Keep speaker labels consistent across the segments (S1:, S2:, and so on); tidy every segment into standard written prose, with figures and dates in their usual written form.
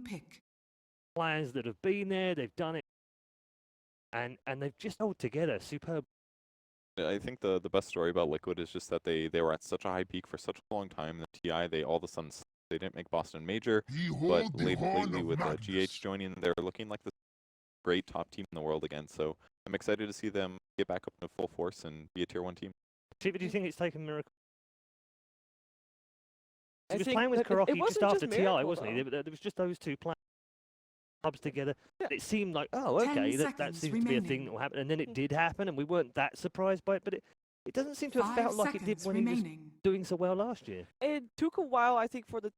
S1: pick.
S2: Players that have been there, they've done it, and they've just held together superb.
S3: I think the best story about Liquid is just that they were at such a high peak for such a long time. The TI, they all of a sudden they didn't make Boston major, but lately with the GH joining, they're looking like the great top team in the world again. So I'm excited to see them get back up to full force and be a tier 1 team.
S2: Chippy, do you think it's taken Miracle? He
S4: I
S2: was
S4: think
S2: playing with
S4: that
S2: Kuroki
S4: it wasn't
S2: just after
S4: just
S2: TI,
S4: Miracle,
S2: wasn't he? There was just those two players together.
S4: Yeah.
S2: It seemed like, oh,
S1: 10
S2: okay, that
S1: seconds
S2: seems to be a thing
S1: remaining.
S2: that will happen. And then it did happen, and we weren't that surprised by it. But it doesn't seem to have
S1: 5
S2: felt like it did
S1: seconds
S2: when he was
S1: remaining.
S2: doing so well last year.
S4: It took a while, I think, for the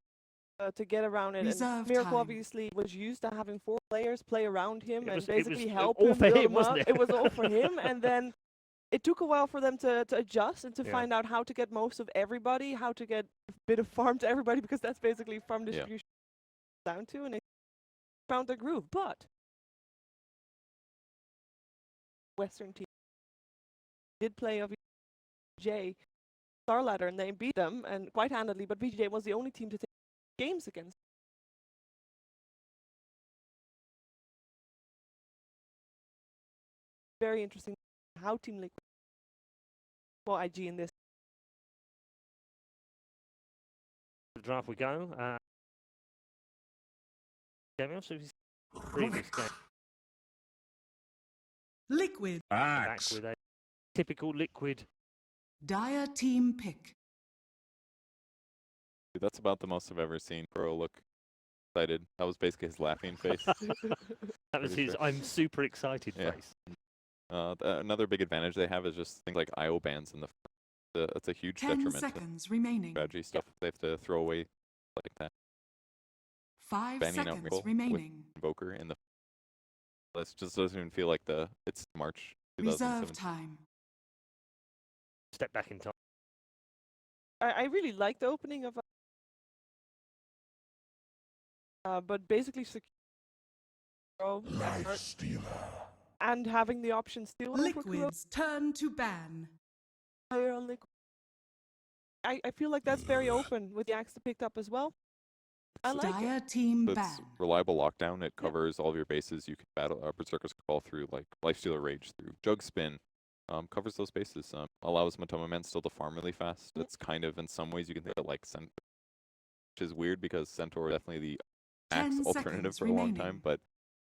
S4: to get around it.
S1: Reserve
S4: And Miracle
S1: time.
S4: obviously was used to having 4 players play around him
S2: It
S4: and
S2: was
S4: basically help
S2: all
S4: him
S2: for
S4: build
S2: him,
S4: him
S2: wasn't
S4: up.
S2: it?
S4: It was all for him, and then it took a while for them to adjust and to
S2: Yeah.
S4: find out how to get most of everybody, how to get a bit of farm to everybody, because that's basically farm distribution down to, and they found their groove. But Western team did play of VJ Star Ladder, and they beat them, and quite handily, but VJ was the only team to take games against. Very interesting how Team Liquid, well, IG in this.
S2: The draft we go. Daniel, so he's previous game
S1: Liquid.
S2: back with a typical Liquid.
S1: Dire team pick.
S3: That's about the most I've ever seen Pro look excited. That was basically his laughing face.
S2: That was
S3: Pretty
S2: his
S3: sure.
S2: I'm super excited
S3: Yeah.
S2: face.
S3: Another big advantage they have is just things like IO bans in the. That's a huge
S1: 10
S3: detriment to
S1: seconds remaining.
S3: strategy stuff. They have to throw away like that.
S1: 5
S3: Banning out
S1: seconds
S3: Miracle with
S1: remaining.
S3: Invoker in the. This just doesn't even feel like it's March
S1: Reserve
S3: 2007.
S1: time.
S2: Step back in time.
S4: I really like the opening of, but basically secure and having the option still over Kuro.
S1: Liquid's turn to ban.
S4: I feel like that's very open with the axe picked up as well. I like it.
S1: Dire team
S3: So
S1: ban.
S3: it's reliable lockdown. It covers all of your bases. You can battle Berserker's Call through like Lifestealer Rage through Jug Spin. Covers those bases. Allows Matoma Man still to farm really fast.
S4: Yeah.
S3: It's kind of in some ways you can think of like Centaur, which is weird because Centaur is definitely the
S1: 10
S3: axe alternative
S1: seconds
S3: for a long
S1: remaining.
S3: time. But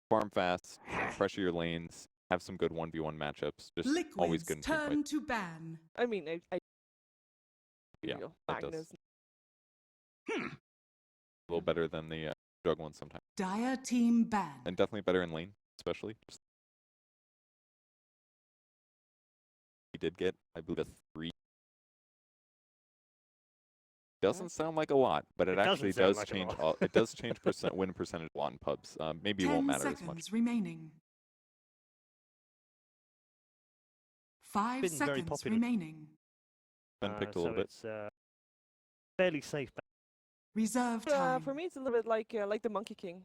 S3: farm fast, pressure your lanes, have some good 1v1 matchups. Just always
S1: Liquid's
S3: good in team
S1: turn
S3: fights.
S1: to ban.
S4: I mean, I
S3: Yeah,
S4: real
S3: that does.
S4: Magnus.
S3: A little better than the Jug one sometimes.
S1: Dire team ban.
S3: And definitely better in lane, especially. He did get, I believe, a 3. Doesn't sound like a lot, but it
S2: It
S3: actually
S2: doesn't sound
S3: does
S2: like a
S3: change.
S2: lot.
S3: It does change win percentage a lot in pubs. Maybe it
S1: 10
S3: won't matter as
S1: seconds
S3: much.
S1: remaining. 5
S2: Been very
S1: seconds
S2: popular.
S1: remaining.
S3: Been picked a
S2: So
S3: little bit.
S2: it's fairly safe.
S1: Reserve time.
S4: For me, it's a little bit like the Monkey King.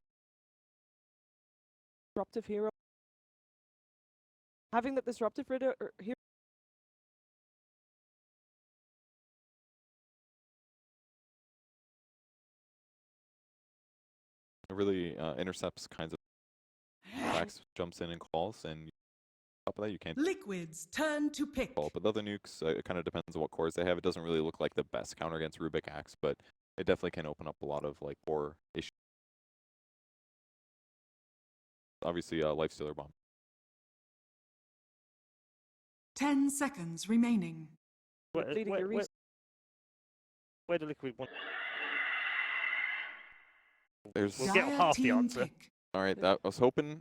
S4: Disruptive hero. Having that disruptive hero.
S3: It really intercepts kinds of attacks, jumps in and calls, and on top of that you can't
S1: Liquid's turn to pick.
S3: call. But the other nukes, it kind of depends on what cores they have. It doesn't really look like the best counter against Rubik Axe, but it definitely can open up a lot of like core issues. Obviously, Lifestealer Bomb.
S1: 10 seconds remaining.
S4: Leading your research.
S2: Where do Liquid want?
S3: There's
S2: We'll get
S1: Dire
S2: half the
S1: team
S2: answer.
S1: pick.
S3: all right. That I was hoping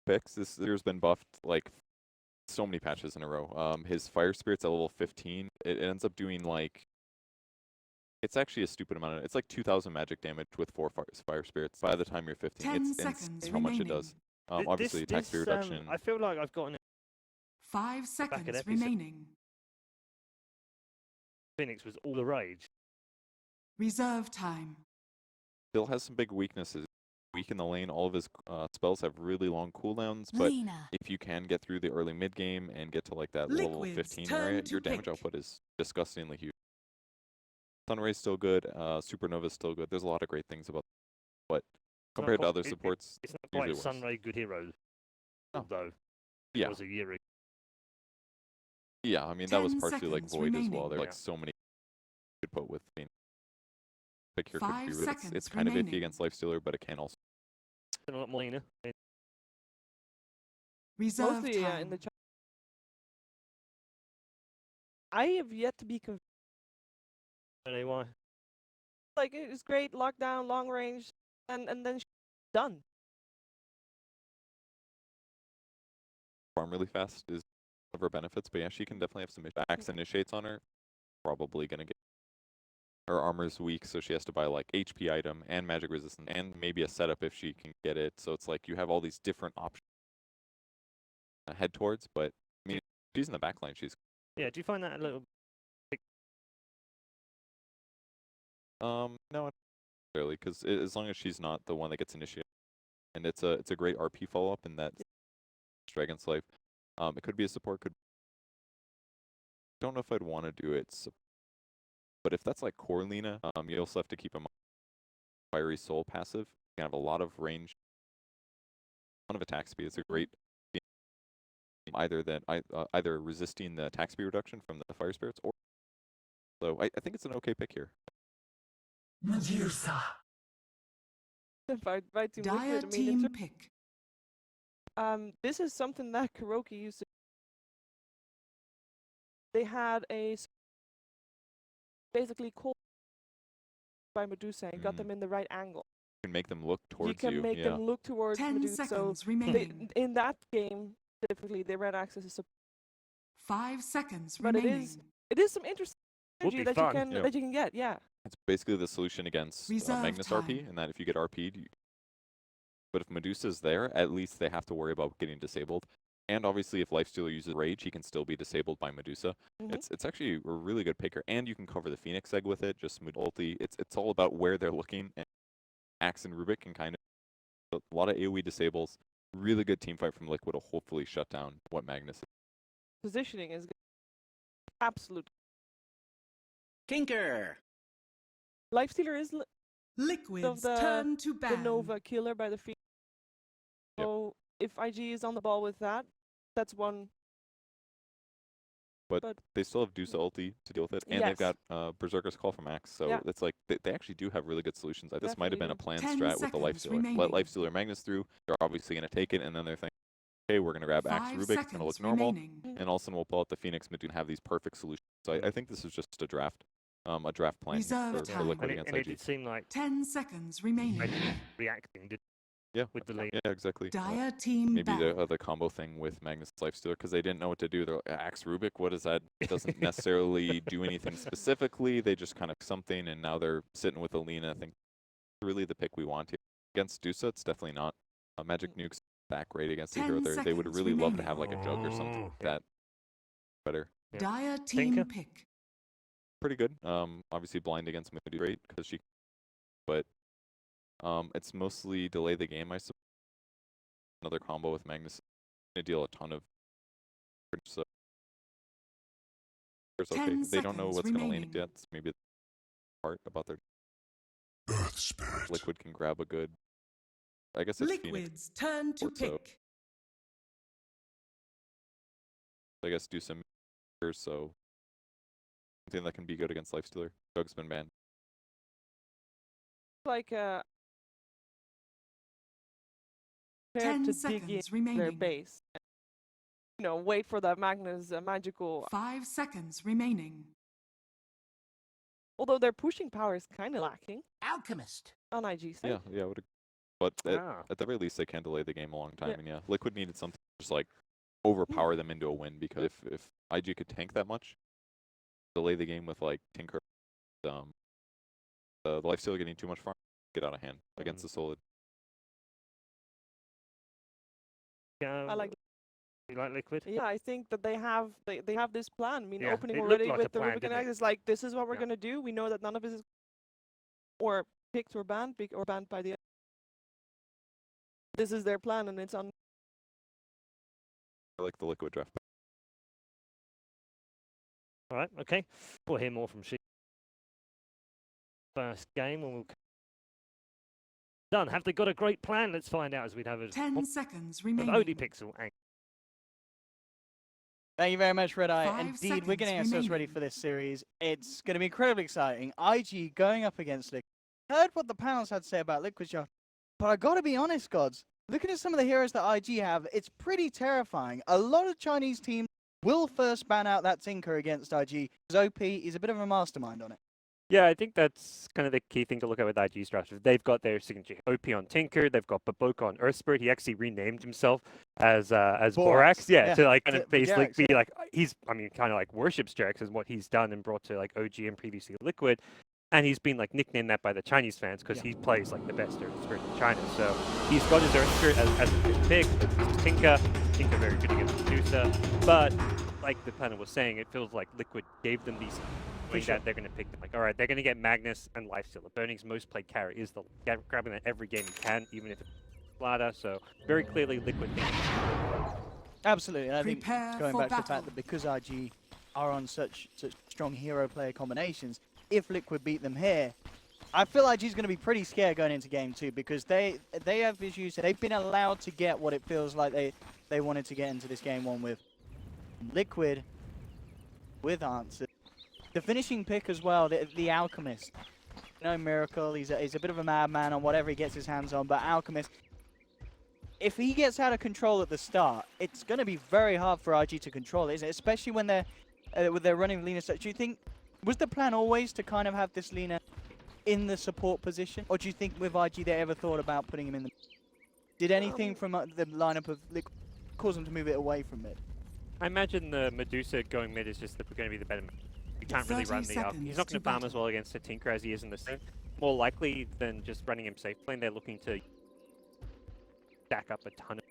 S3: fix. This year's been buffed like so many patches in a row. His Fire Spirit's at level 15. It ends up doing like. It's actually a stupid amount. It's like 2,000 magic damage with 4 Fire Spirits by the time you're 15.
S1: 10
S3: It's
S1: seconds
S3: insane how much it
S1: remaining.
S3: does. Obviously, attack speed reduction.
S2: I feel like I've gotten
S1: 5
S2: at
S1: seconds
S2: episode.
S1: remaining.
S2: Phoenix was all the rage.
S1: Reserve time.
S3: Still has some big weaknesses. Weak in the lane. All of his spells have really long cooldowns, but if you can get through the early mid game and get to like that level
S1: Liquid's
S3: 15
S1: turn
S3: area,
S1: to
S3: your damage
S1: pick.
S3: output is disgustingly huge. Sunray's still good. Supernova's still good. There's a lot of great things about it, but compared to other supports,
S2: It's not
S3: usually
S2: quite
S3: worse.
S2: Sunray Good Heroes,
S3: No.
S2: although
S3: Yeah.
S2: it was a year ago.
S3: Yeah, I mean, that was
S1: 10
S3: partially like
S1: seconds
S3: Void as well.
S1: remaining.
S3: There are
S2: Yeah.
S3: like so many you could put with Phoenix. Pick here could
S1: 5
S3: be really, it's
S1: seconds
S3: kind of iffy
S1: remaining.
S3: against Lifestealer, but it can also.
S2: A lot more leaner.
S1: Reserve
S4: Mostly
S1: time.
S4: in the chat. I have yet to be convinced.
S2: Anyway,
S4: Like, it's great, lockdown, long range, and then done.
S3: Farm really fast is one of her benefits, but yeah, she can definitely have some axe initiates on her. Probably gonna get her armor's weak, so she has to buy like HP item and magic resistance and maybe a setup if she can get it. So it's like you have all these different options to head towards, but I mean, she's in the backline. She's
S2: yeah. Do you find that a little?
S3: no, not necessarily, because as long as she's not the one that gets initiated, and it's a great RP follow up in that Dragon's Life. It could be a support. Don't know if I'd want to do it. But if that's like core Lina, you also have to keep in mind Fiery Soul passive. You have a lot of range, a ton of attack speed. It's a great either resisting the attack speed reduction from the Fire Spirits, or so I think it's an okay pick here.
S4: By Team
S1: Dire
S4: Liquid, I mean, in
S1: team pick.
S4: this is something that Kuroki used to. They had basically called by Medusa and got them in the right angle.
S3: You can make them look towards
S4: You can make
S3: yeah.
S4: them look towards
S1: 10
S4: Medusa. So
S1: seconds remaining.
S4: in that game, specifically, they ran access to support.
S1: 5 seconds
S4: But
S1: remaining.
S4: it is some interesting
S2: Would be
S4: energy that
S2: fun.
S4: you can
S3: Yeah.
S4: that you can get. Yeah.
S3: It's basically the solution against
S1: Reserve
S3: Magnus
S1: time.
S3: RP, and that if you get RP'd, but if Medusa's there, at least they have to worry about getting disabled. And obviously, if Lifestealer uses Rage, he can still be disabled by Medusa. It's actually a really good picker, and you can cover the Phoenix egg with it. Just ulti. It's all about where they're looking, and Axe and Rubik can kind of a lot of AOE disables. Really good team fight from Liquid will hopefully shut down what Magnus is.
S4: Positioning is absolute.
S5: Kinker.
S4: Lifestealer is
S1: Liquid's
S4: the-
S1: turn to
S4: the
S1: ban.
S4: Nova killer by the Phoenix. So if IG is on the ball with that, that's one.
S3: But they still have Dusa ulti to deal with it, and they've
S4: Yes.
S3: got Berserker's Call from Axe, so
S4: Yeah.
S3: it's like they actually do have really good solutions. This might have been a
S4: Definitely
S3: planned
S1: 10
S3: strat with the
S1: seconds
S3: Lifestealer.
S1: remaining.
S3: Let Lifestealer Magnus through, they're obviously going to take it, and then they're thinking, okay, we're going to grab Axe
S1: 5
S3: Rubik, it's going to look
S1: seconds
S3: normal,
S1: remaining.
S3: and all of a sudden we'll pull out the Phoenix Medusa and have these perfect solutions. So I think this is just a draft plan
S1: Reserve
S3: for
S1: time.
S3: Liquid
S2: And
S3: against
S2: it
S3: IG.
S2: did seem like
S1: 10 seconds remaining.
S2: reacting did
S3: Yeah,
S2: with the lead.
S3: yeah, exactly.
S1: Dire team
S3: Maybe
S1: ban.
S3: the combo thing with Magnus Lifestealer, because they didn't know what to do. They're like, Axe Rubik, what is that? It doesn't necessarily do anything specifically. They just kind of something, and now they're sitting with Alina. I think really the pick we want here. Against Dusa, it's definitely not. Magic Nuke's back rate against the
S1: 10
S3: hero there. They would
S1: seconds
S3: really love to
S1: remaining.
S3: have like a jug or something like that. Better.
S2: Yeah.
S1: Dire team
S2: Tinker?
S1: pick.
S3: Pretty good. Obviously blind against Medusa great because she, but it's mostly delay the game, I suppose. Another combo with Magnus gonna deal a ton of, so it's okay.
S1: 10
S3: They don't know
S1: seconds
S3: what's gonna land
S1: remaining.
S3: yet. It's maybe the part about their
S5: Earth Spirit.
S3: Liquid can grab a good. I guess it's Phoenix.
S1: Liquid's turn to
S3: support, so-
S1: pick.
S3: I guess do some so something that can be good against Lifestealer. Jug's been banned.
S4: Like prepared
S1: 10
S4: to dig in
S1: seconds
S4: their
S1: remaining.
S4: base. You know, wait for that Magnus magical.
S1: 5 seconds remaining.
S4: Although their pushing power is kind of lacking
S5: Alchemist.
S4: on IG side.
S3: Yeah, yeah. But
S2: Ah.
S3: at the very least, they can delay the game a long time.
S4: Yeah.
S3: And yeah, Liquid needed something to just like overpower them into a win, because if IG could tank that much, delay the game with like Tinker, the Lifestealer getting too much farm, get out of hand against the Solid.
S4: I like.
S2: You like Liquid?
S4: Yeah, I think that they have this plan. I mean,
S2: Yeah,
S4: opening
S2: it looked
S4: already
S2: like a
S4: with the
S2: plan,
S4: Rubik and
S2: didn't
S4: Egg
S2: it?
S4: is like, this is what we're
S2: Yeah.
S4: gonna do. We know that none of this is or picked or banned or banned by the. This is their plan, and it's on.
S3: I like the Liquid draft.
S2: All right, okay. We'll hear more from she. First game, and we'll done? Have they got a great plan? Let's find out as we'd have a
S1: 10 seconds
S2: of
S1: remaining.
S2: ODPixel. And
S6: Thank you very much, Red Eye.
S1: 5
S6: Indeed, we're getting
S1: seconds
S6: ourselves ready
S1: remaining.
S6: for this series. It's going to be incredibly exciting. IG going up against Liquid. Heard what the panels had to say about Liquid Shot, but I got to be honest, gods. Looking at some of the heroes that IG have, it's pretty terrifying. A lot of Chinese teams will first ban out that Tinker against IG, because OP is a bit of a mastermind on it.
S2: yeah, I think that's kind of the key thing to look at with IG strategy. They've got their signature OP on Tinker. They've got bo2 on Earth Spirit. He actually renamed himself as Borax. Yeah, to like kind of basically
S6: Jerax,
S2: be like kind of like worships Jerax is what he's done and brought to like OG and previously Liquid. And he's been like nicknamed that by the Chinese fans because he plays like the best Earth Spirit in China. So he's got his Earth Spirit as a good pick. Tinker very good against Medusa. But like the panel was saying, it feels like Liquid gave them these that they're going to pick them. Like, all right, they're going to get Magnus and Lifestealer. Burning's most played carry is the grabbing that every game he can, even if it's Splata. So very clearly Liquid.
S6: Absolutely. And I think
S1: Prepare
S6: going
S1: for
S6: back to the
S1: battle.
S6: fact that because IG are on such strong hero player combinations, if Liquid beat them here, I feel IG is going to be pretty scared going into game 2 because they have issues. They've been allowed to get what it feels like they wanted to get into this game 1 with. Liquid with answers. The finishing pick as well, the Alchemist. No Miracle, he's a bit of a madman on whatever he gets his hands on, but Alchemist, if he gets out of control at the start, it's going to be very hard for IG to control, isn't it? Especially when they're running Lina. So do you think, was the plan always to kind of have this Lina in the support position? Or do you think with IG they ever thought about putting him in the... Did anything from the lineup of Liquid cause them to move it away from mid?
S2: I imagine the Medusa going mid is just going to be the better. He can't really run the He's not going to farm as well against the Tinker as he is in the same. More likely than just running him safe lane, they're looking to stack up a ton of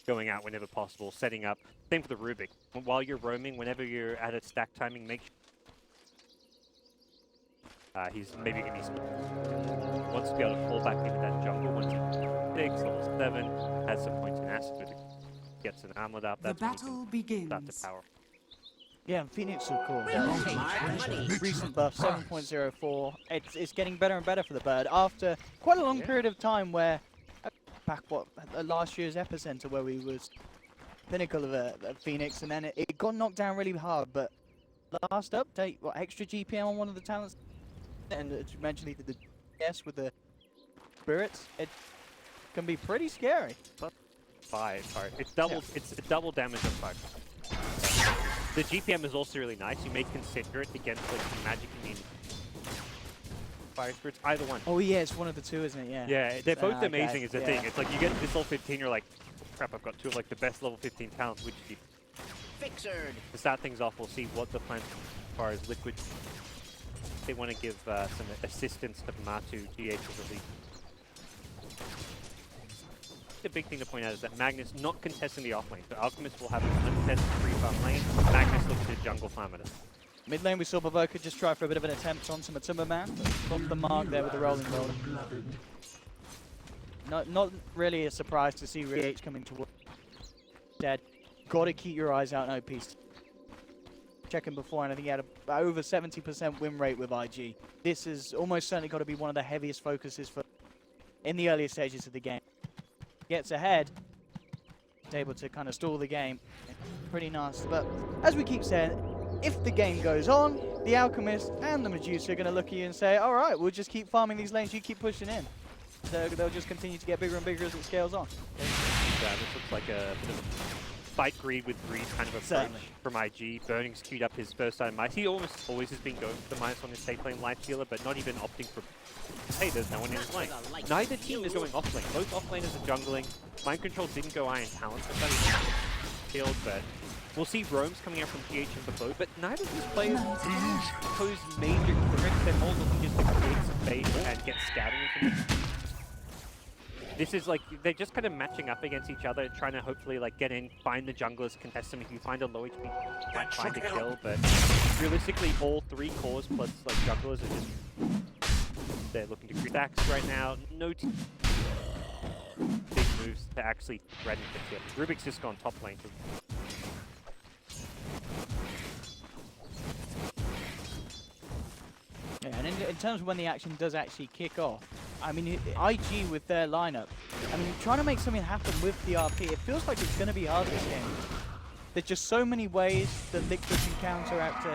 S2: going out whenever possible, setting up. Same for the Rubik. While you're roaming, whenever you're at a stack timing, make sure he's maybe going to be wants to be able to fall back into that jungle once he's 6, level 7, has some points in acid, gets an armlet up.
S1: The
S2: That's when he
S1: battle
S2: can
S1: begins.
S2: start to power.
S6: Yeah, and Phoenix of course. Recent buff, 7.04. It's getting better and better for the bird after quite a long period of time where, back last year's Epicenter where we was pinnacle of Phoenix, and then it got knocked down really hard. But last update, extra GPM on one of the talents, and as you mentioned, he did the DS with the spirits. It can be pretty scary.
S2: 5 hard. It's double.
S6: Yeah.
S2: It's double damage on 5. The GPM is also really nice. You may consider it against like magic and fire spirits. Either one.
S6: Oh yeah, it's one of the two, isn't it? Yeah.
S2: Yeah, they're both
S6: Okay,
S2: amazing. Is the
S6: yeah.
S2: thing. It's like you get this level 15, you're like, oh, crap. I've got 2 of like the best level 15 talents. Which do you...
S5: Fixered.
S2: To start things off, we'll see what the plans as far as Liquid. They want to give some assistance to Matu GH as a lead. The big thing to point out is that Magnus not contesting the off lane. So Alchemist will have an uncontested free farm lane. Magnus looks to jungle farm at us.
S6: Mid lane we saw Bavoka just try for a bit of an attempt on some Timberman, but from the mark there with the rolling roller. Not really a surprise to see RH coming towards dead. Gotta keep your eyes out on OP. Checking before, and I think he had over 70% win rate with IG. This is almost certainly got to be one of the heaviest focuses for in the earlier stages of the game. Gets ahead, is able to kind of stall the game. Pretty nasty, but as we keep saying, if the game goes on, the Alchemist and the Medusa are going to look at you and say, all right, we'll just keep farming these lanes, you keep pushing in. So they'll just continue to get bigger and bigger as it scales on.
S2: Yeah, this looks like a bit of fight greed with greed kind of approach
S6: Certainly.
S2: from IG. Burning's queued up his first time mice. He almost always has been going for the minus on his safe lane life stealer, but not even opting for... Hey, there's no one in his lane. Neither team is going off lane. Both off laners are jungling. Mind Control didn't go Iron Talent, so that is killed, but we'll see roams coming out from GH and below, but neither of these players pose major threats. They're more looking just to create some base and get scouting information. This is like, they're just kind of matching up against each other, trying to hopefully like get in, find the junglers, contest them. If you find a low HP, might find a kill, but realistically all 3 cores plus like junglers are just, they're looking to create stacks right now. No big moves to actually threaten the kill. Rubik's just gone top lane.
S6: Yeah, and in terms of when the action does actually kick off, I mean, IG with their lineup, I mean, trying to make something happen with the RP, it feels like it's going to be hard this game. There's just so many ways that Liquid can counteract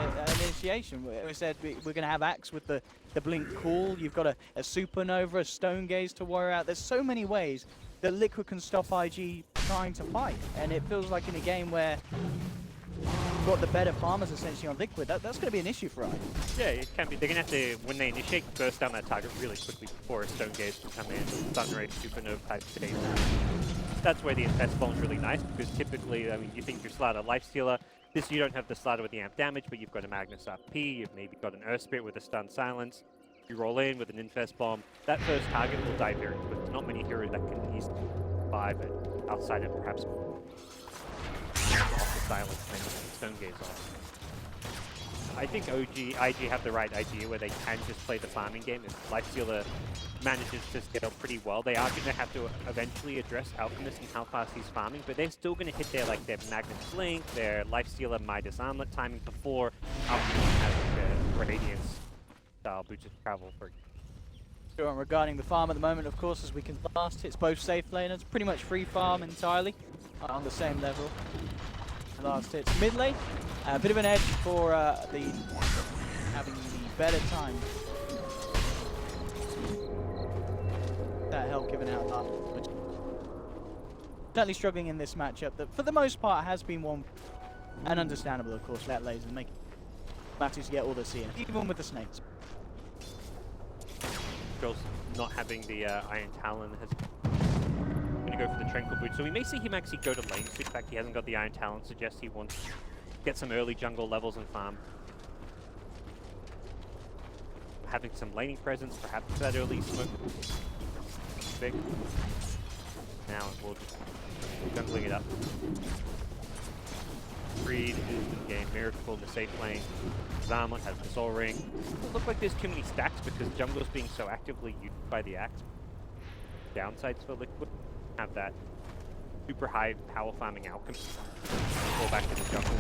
S6: initiation. We said we're going to have Axe with the Blink Call. You've got a Supernova, a Stone Gaze to wire out. There's so many ways that Liquid can stop IG trying to fight. And it feels like in a game where you've got the better farmers essentially on Liquid, that's going to be an issue for IG.
S2: Yeah, it can be. They're going to have to, when they initiate, burst down that target really quickly before a Stone Gaze can come in. Sunray, Supernova type stage. That's where the Infest Bomb's really nice, because typically, I mean, you think you're Slider Lifestealer. This, you don't have the Slider with the amp damage, but you've got a Magnus RP, you've maybe got an Earth Spirit with a Stun Silence. You roll in with an Infest Bomb. That first target will die very quick. There's not many heroes that can easily survive it outside of perhaps off the Silence and then Stone Gaze off. I think IG have the right idea where they can just play the farming game. If Lifestealer manages to scale pretty well, they are going to have to eventually address Alchemist and how fast he's farming, but they're still going to hit their Magnus Blink, their Lifestealer Midas Armlet timing before Alchemist has their Radiance style boosted travel for.
S6: Sure, and regarding the farm at the moment, of course, as we can last, it's both safe laners, pretty much free farm entirely on the same level. Last hits mid lane, a bit of an edge for having the better time. That help given out last. Certainly struggling in this matchup that for the most part has been one, and understandable of course, let lasers make matters to get all the CN, even with the snakes.
S2: Girls not having the Iron Talon has going to go for the Tranquil Boot, so we may see him actually go to lane. In fact, he hasn't got the Iron Talon, suggests he wants to get some early jungle levels and farm. Having some laning presence, perhaps that early smoke. Big. Now we'll just jungling it up. Breed is in game. Miracle in the safe lane. Zarmlet has the Soul Ring. Doesn't look like there's too many stacks because jungle's being so actively used by the Axe. Downsides for Liquid have that super high power farming Alchemist. Fall back to the jungle.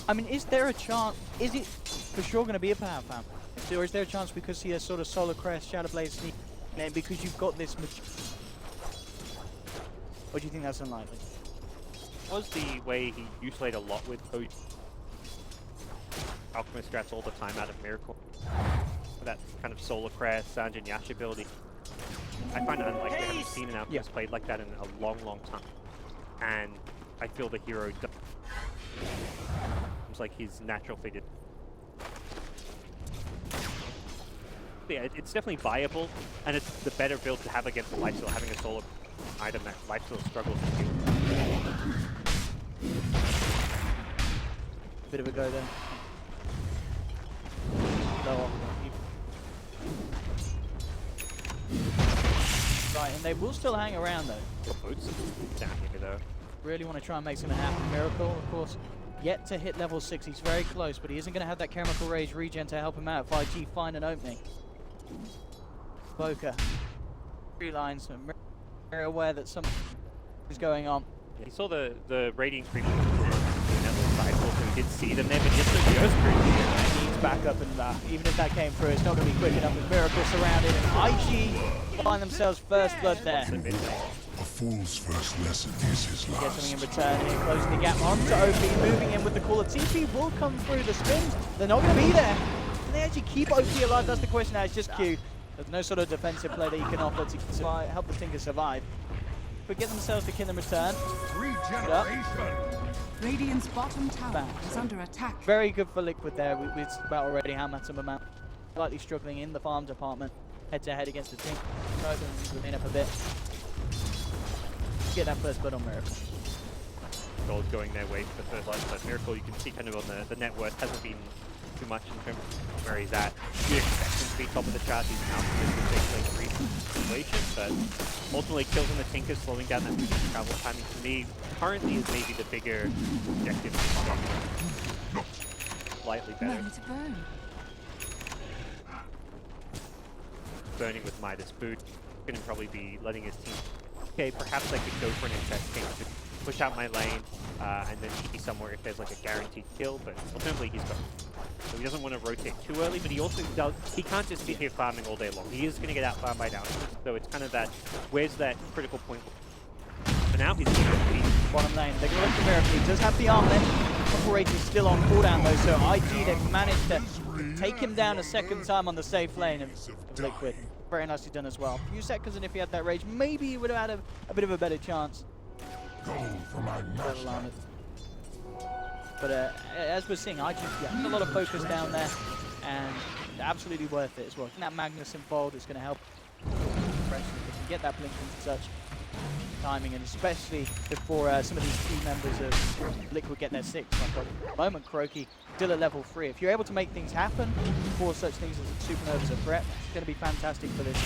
S6: I mean, is there a chance? Is it for sure going to be a power farm? Or is there a chance because he has sort of Solar Crest, Shadow Blade, Sneak, and because you've got this? Or do you think that's unlikely?
S2: Was the way he used played a lot with OG. Alchemist strats all the time out of Miracle. That kind of Solar Crest, Sanjin Yash ability. I find it unlikely. I haven't seen an Alchemist played like that in a long, long time. And I feel the hero seems like he's natural fitted. Yeah, it's definitely viable, and it's the better build to have against the Lifesteal, having a Solar item that Lifesteal struggles to do.
S6: Bit of a go there. Right, and they will still hang around though.
S2: Boots down here though.
S6: Really want to try and make something happen. Miracle, of course, yet to hit level 6. He's very close, but he isn't going to have that Chemical Rage regen to help him out. 5G find an opening. Boca. 3 lines, and very aware that something is going on.
S2: Yeah, he saw the Radiant Creep side, so he did see them there, but just the Earth Creep.
S6: He needs backup, and even if that came through, it's not going to be quick enough with Miracle surrounded, and IG find themselves first blood there.
S5: A fool's first lesson is his
S6: Get
S5: last.
S6: something in return here, closing the gap onto OP, moving in with the caller. TP will come through the spins. They're not going to be there. Can they actually keep OP alive? That's the question now. It's just Q. There's no sort of defensive play that you can offer to survive, help the Tinker survive. But get themselves the kill in return.
S1: Radiant's bottom tower is under attack.
S6: Very good for Liquid there. We talked about already how much of amount. Slightly struggling in the farm department. Head to head against the Tinker. Remain up a bit. Get that first blood on Miracle.
S2: Gold going their way for the first life, but Miracle, you can see kind of on the net worth hasn't been too much in terms of where he's at. You expect him to be top of the chart, he's now in the big lane 3 situation, but ultimately kills on the Tinker, slowing down that travel timing for me currently is maybe the bigger objective. Slightly better.
S1: Ready to burn.
S2: Burning with Midas Boot, gonna probably be letting his team. Okay, perhaps I could go for an infect king to push out my lane and then TP somewhere if there's like a guaranteed kill, but ultimately he's got so he doesn't want to rotate too early, but he also does, he can't just sit here farming all day long. He is going to get out farmed by down, so it's kind of that, where's that critical point? For now, he's
S6: bottom lane. They're going to look for Miracle. He does have the armlet. Operator is still on cooldown though, so IG, they've managed to take him down a second time on the safe lane of Liquid. Very nicely done as well. A few seconds, and if he had that rage, maybe he would have had a bit of a better chance. But as we're seeing, IG has a lot of focus down there, and absolutely worth it as well. That Magnus involved is going to help. If they can get that blink and such timing, and especially before some of these key members of Liquid get their 6. Like at the moment, Kuroky still at level 3. If you're able to make things happen before such things as Supernova's a threat, it's going to be fantastic for this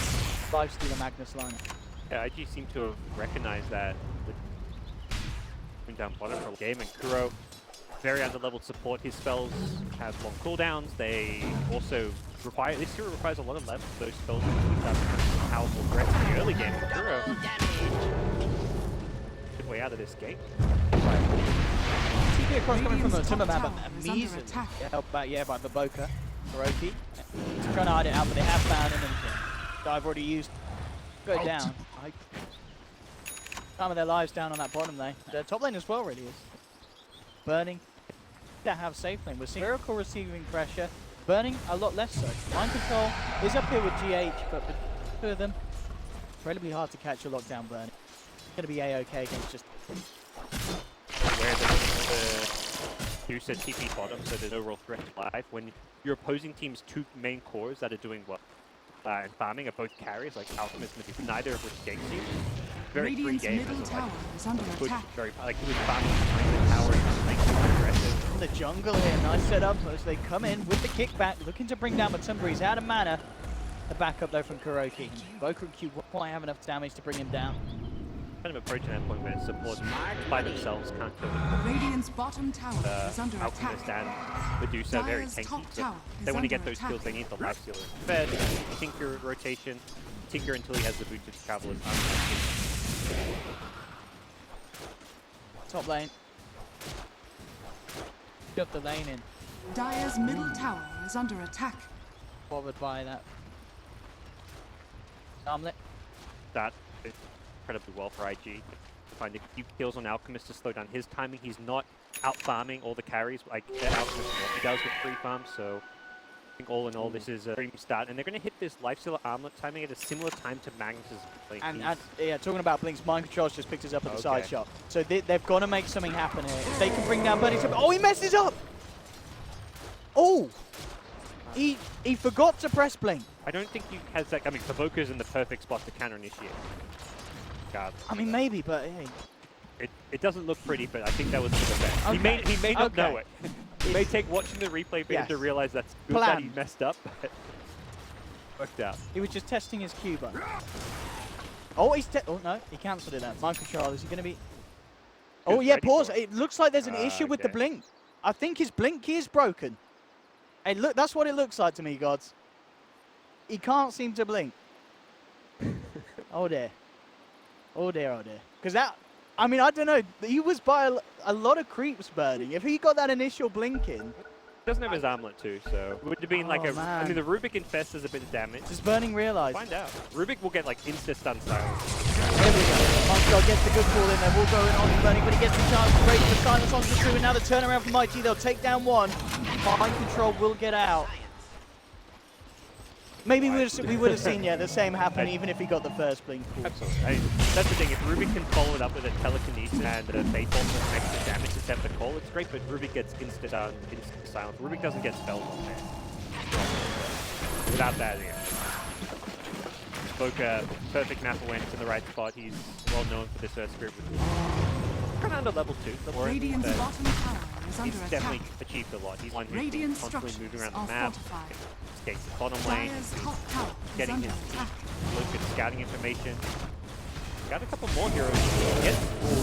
S6: Lifestealer Magnus lineup.
S2: Yeah, IG seem to have recognized that down bottom for a game, and Kuro, very under-leveled support. His spells have long cooldowns. They also require, this hero requires a lot of level. Those spells have powerful threats in the early game. Kuro, good way out of this gate.
S6: TP across coming from the Timberman, but amazing help by the Boka. Kuroky, trying to hide it out, but they have found him, and I've already used. Go down. Time of their lives down on that bottom lane. The top lane as well really is. Burning. They have safe lane. We're seeing Miracle receiving pressure. Burning a lot less so. Mind Control is up here with GH, but the two of them, incredibly hard to catch a lockdown Burning. Going to be A-OK against just...
S2: Where the Dusa TP bottom, so there's overall threat live. When your opposing team's 2 main cores that are doing well and farming are both carries, like Alchemist and Medusa, neither of which games you. Very free
S1: Radiant's
S2: game.
S1: middle tower is under attack.
S2: Very like he was farming the tower and like super aggressive.
S6: The jungle here, nice setup as they come in with the kickback, looking to bring down Matumba. He's out of mana. The backup though from Kuroky. Boku and Q won't quite have enough damage to bring him down.
S2: Kind of approaching that point where support by themselves can't kill them.
S1: Radiant's bottom tower is under
S2: Alchemist
S1: attack.
S2: and Medusa are very
S1: Dire's
S2: tanky.
S1: top
S2: So
S1: tower
S2: they
S1: is
S2: want to get
S1: under
S2: those
S1: attack.
S2: kills, they need the Lifestealer. Fed, Tinker rotation, Tinker until he has the boot to travel as
S6: Top lane. Got the lane in.
S1: Dire's middle tower is under attack.
S6: Bothered by that. Armlet.
S2: that is incredibly well for IG. To find a few kills on Alchemist to slow down his timing. He's not out farming all the carries like Alchemist he does with free farm, so I think all in all this is a dream start. And they're going to hit this Lifestealer Armlet timing at a similar time to Magnus's blink.
S6: And yeah, talking about Blink's, Mind Control's just picked us up at the side shot. So they've got to make something happen here. If they can bring down Burning Timber. Oh, he messes up! Oh! He forgot to press Blink.
S2: I don't think he has that. I mean, Kaboka's in the perfect spot to counter initiate. God.
S6: I mean, maybe, but hey.
S2: It doesn't look pretty, but I think that was for the best.
S6: Okay.
S2: He may not know it. It may take watching the replay for him to realize that's good that he messed up, but worked out.
S6: He was just testing his Q button. Oh, oh no, he cancelled it. That Mind Control, is he going to be? Oh yeah, pause. It looks like there's an issue with the Blink. I think his Blink key is broken. Hey, look, that's what it looks like to me, gods. He can't seem to blink. Oh dear. Oh dear, oh dear. Because that, I mean, I don't know. He was by a lot of creeps burning. If he got that initial blink in.
S2: Doesn't have his armlet too, so it would have been like a.
S6: Man.
S2: I mean, the Rubik infest does a bit of damage.
S6: Does Burning realize?
S2: Find out. Rubik will get like insta stun silence.
S6: Here we go. Monster gets the good call in there. We'll go in on Burning, but he gets the chance to break the silence onto the two. And now the turnaround from IG. They'll take down one. Mind Control will get out. Maybe we would have seen the same happen even if he got the first blink.
S2: Absolutely. That's the thing. If Rubik can follow it up with a telekinesis and a Fate Bomb for extra damage to set the call, it's great. But Rubik gets instant silence. Rubik doesn't get spells on there. Without that, yeah. Boka, perfect map awareness in the right spot. He's well known for this Spirit. Kind of under level 2.
S1: Radiant's bottom tower is under
S2: he's
S1: attack.
S2: definitely achieved a lot. He's one who's been constantly moving around the map. Skates the bottom lane, getting his look at scouting information. Got a couple more heroes. Yes,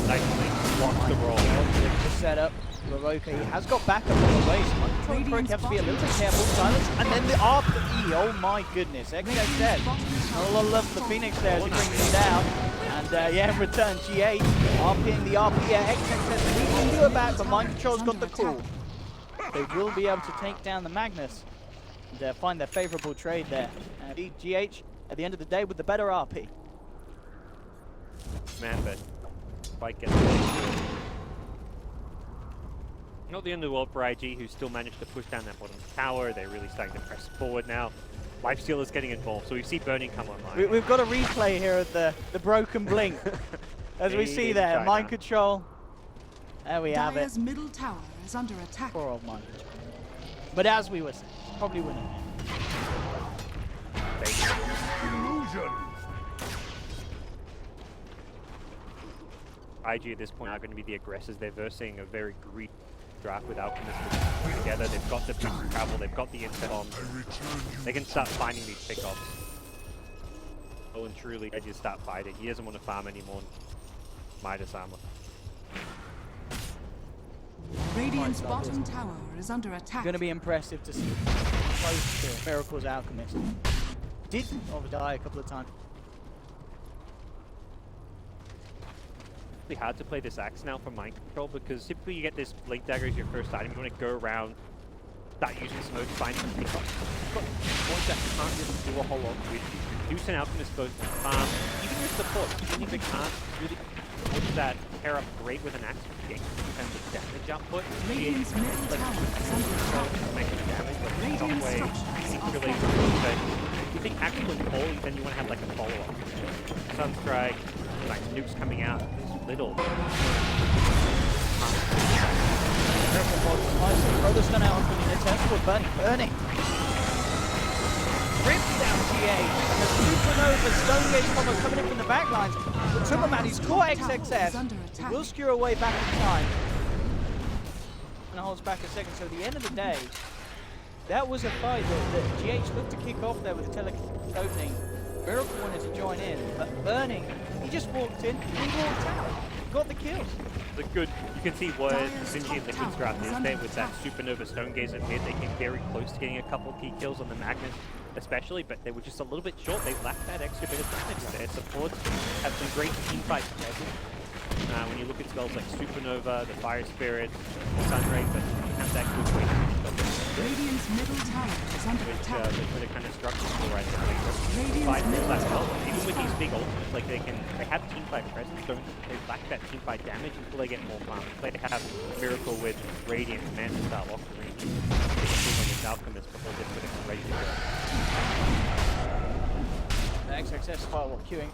S2: nicely blocks the roll.
S6: The setup. Baroka, he has got backup on the way, so you have to be a little bit careful. Silence, and then the RP. Oh my goodness, XX dead. A lot of love for the Phoenix there as he brings him down. And yeah, in return, GH RPing the RP. Yeah, XX says we can do it back, but Mind Control's got the call. they will be able to take down the Magnus and find their favorable trade there. GH, at the end of the day, with the better RP.
S2: Man, but quite get the not the end of the world for IG, who still managed to push down that bottom tower. They're really starting to press forward now. Lifestealer's getting involved, so we see Burning come online.
S6: We've got a replay here of the broken blink. As we see there, mind control. There we have it.
S1: Dire's middle tower is under attack.
S6: Poor old mind control. But as we were saying, probably winning it.
S5: Illusion.
S2: IG at this point are going to be the aggressors. They're versing a very greedy draft with Alchemist together. They've got the boost travel, they've got the inset on. They can start finding these pickoffs. Well and truly, they just start fighting. He doesn't want to farm anymore. Midas armor.
S1: Radiant's bottom tower is under attack.
S6: Going to be impressive to see close to Miracle's Alchemist. Did die a couple of times.
S2: It's hard to play this axe now for mind control because typically you get this blink dagger as your first item. You want to go around, start using smoke, find some pickoffs. You've got points that can't really do a whole lot with. Use an Alchemist goes to farm, even with support, even if it can't really put that pair up great with an axe in terms of damage output.
S1: Radiant's middle tower is under attack.
S2: Making damage, but
S1: Radiant
S2: shockwave,
S1: structures are
S2: really
S1: falling.
S2: but you think axe will fall, then you want to have like a follow-up. Sunstrike, like nukes coming out. Little.
S6: Throw the stun out onto the attempt for Burning. Rips down GA. And the Supernova Stonegate combo coming in from the backlines. But Timberman, he's caught XXS. He will skew away back in time. And holds back a second. So at the end of the day, that was a fight that GH looked to kick off there with the telekinetic opening. Miracle wanted to join in, but Burning, he just walked in, he walked out, got the kills.
S2: The good, you can see what Sinji and Liquid's draft is there with that Supernova Stonegazer mid. They came very close to getting a couple key kills on the Magnus, especially, but they were just a little bit short. They lacked that extra bit of damage. Their supports have some great team fight presence. When you look at spells like Supernova, the Fire Spirit, the Sunray, but you have that good weight.
S1: Radiant's middle tower is under attack.
S2: Which they're kind of structured for right now.
S1: Radiant's
S2: Fight
S1: middle
S2: that
S1: tower
S2: well. Even
S1: is
S2: with these
S1: falling.
S2: big ultimates, like they have team fight presence, they lack that team fight damage until they get more farm. They have Miracle with Radiant Man to start off the range. They can move on this Alchemist before they're putting it ready to go.
S6: The XXS firewall queuing.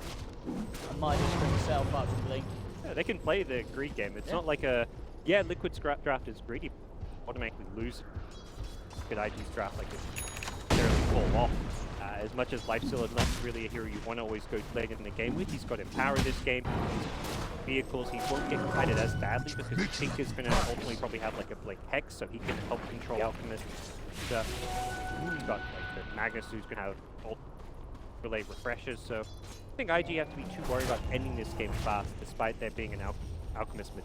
S6: And Midas for himself up to Blink.
S2: Yeah, they can play the greed game. It's not like a, Liquid's draft is greedy, automatically lose. Good IG's draft like this, barely fall off. As much as Lifesteal is not really a hero you want to always go late in the game with, he's got Empower this game. Vehicles, he won't get kited as badly because I think is going to ultimately probably have like a Blink Hex, so he can help control the Alchemist. He's got like the Magnus who's going to have relay refreshers, so I think IG have to be too worried about ending this game fast, despite there being an Alchemist mid.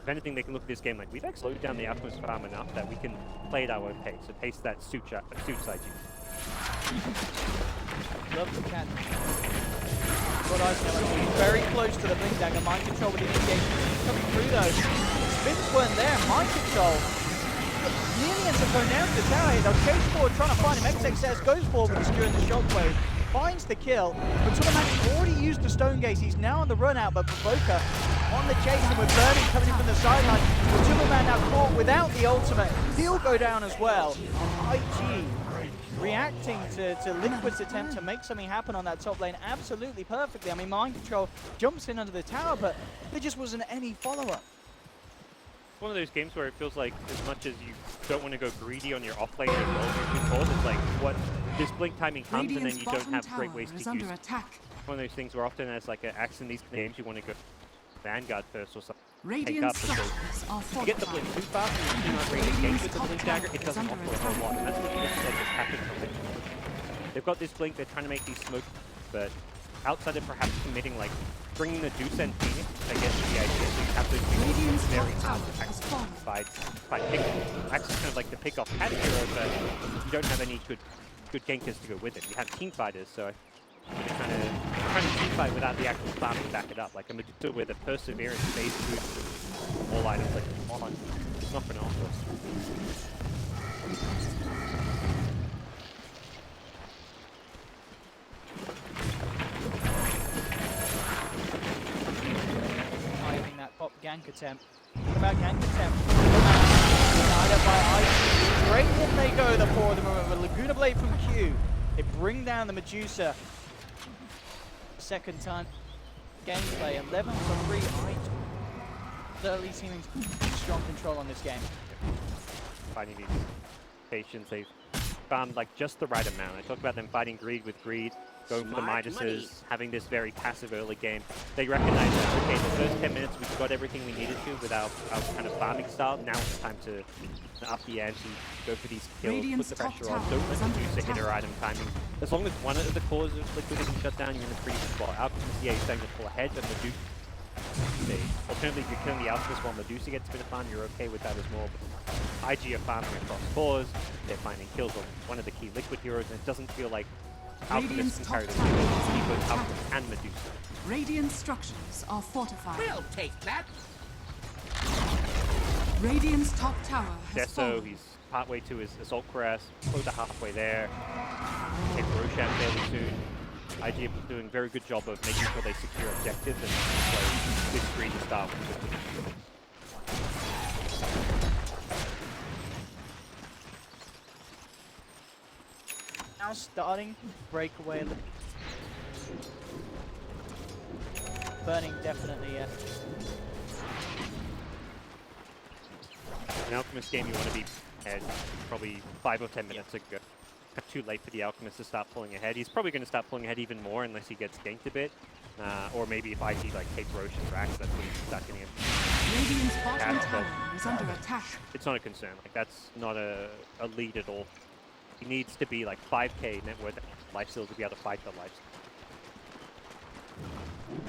S2: If anything, they can look at this game like, we've actually slowed down the Alchemist farm enough that we can play at our own pace, a pace that suits IG.
S6: Love the cat. Got Eisenhower very close to the Blink Dagger. Mind control with the engagement. Coming through though. Spins weren't there. Mind control. Nearly ends up going down to the tower. They'll chase forward, trying to find him. XXS goes forward with securing the shockwave. Finds the kill, but Timberman already used the Stonegaze. He's now on the run out, but Provoker on the chase, and with Burning coming in from the sideline. But Timberman now caught without the ultimate. He'll go down as well. IG reacting to Liquid's attempt to make something happen on that top lane absolutely perfectly. I mean, Mind Control jumps in under the tower, but there just wasn't any follow-up.
S2: One of those games where it feels like as much as you don't want to go greedy on your offlane as well, it's like what this blink timing comes and then you don't have great ways to use it. One of those things where often as like an axe in these games you want to go Vanguard first or something. Take up because you get the blink too fast and you do not really engage with the blink dagger, it doesn't offer a whole lot. And that's what you get like this happens from it. They've got this blink, they're trying to make these smoke, but outside of perhaps committing like bringing the Deuce and Phoenix, I guess the idea is you have to do very hard to actually by pick. Axe is kind of like the pick off pad hero, but you don't have any good gankers to go with it. You have team fighters, so you're kind of team fight without the actual farm to back it up. Like a Medusa with a Perseverance phase boost, all items like on. It's not going to offer us.
S6: Hiding that pop gank attempt. What about gank attempt? Guided by IG. Great in they go, the four of them. With a Laguna Blade from Q. They bring down the Medusa. Second time. Gameplay 11 for 3. IG. Early seeming strong control on this game.
S2: Finding these patients, they've found like just the right amount. I talked about them fighting greed with greed, going for the Midases, having this very passive early game. They recognize that, okay, the first 10 minutes we've got everything we needed to with our kind of farming style. Now it's time to up the ante, go for these kills,
S1: Radiant's
S2: put the pressure
S1: top
S2: on,
S1: tower
S2: don't let
S1: is
S2: the
S1: under
S2: Medusa hit
S1: attack.
S2: her item timing. As long as one of the cores of Liquid isn't shut down, you're in a pretty good spot. Alchemist, yeah, he's starting to pull ahead, but Medusa, alternatively, if you're killing the Alchemist while Medusa gets a bit of farm, you're okay with that as well. But IG are farming across cores, they're finding kills on one of the key Liquid heroes, and it doesn't feel like Alchemist can carry the
S1: top tower is
S2: Liquid,
S1: under
S2: both
S1: attack.
S2: Alchemist and Medusa.
S1: Radiant structures are fortified.
S7: We'll take that.
S1: Radiant's top tower has
S2: Deso,
S1: fallen.
S2: he's partway to his Assault Cuirass, close to halfway there. Take Roshan fairly soon. IG are doing a very good job of making sure they secure objectives and play this green to start with.
S6: Now starting breakaway. Burning definitely.
S2: An Alchemist game you want to be ahead probably 5 or 10 minutes ago. Too late for the Alchemist to start pulling ahead. He's probably going to start pulling ahead even more unless he gets ganked a bit. Or maybe if IG like takes Roshan's racks, that's when he's start getting him.
S1: Radiant's bottom
S2: But
S1: tower is under attack.
S2: it's not a concern. Like that's not a lead at all. He needs to be like 5k net worth lifesteal to be able to fight the lifesteal.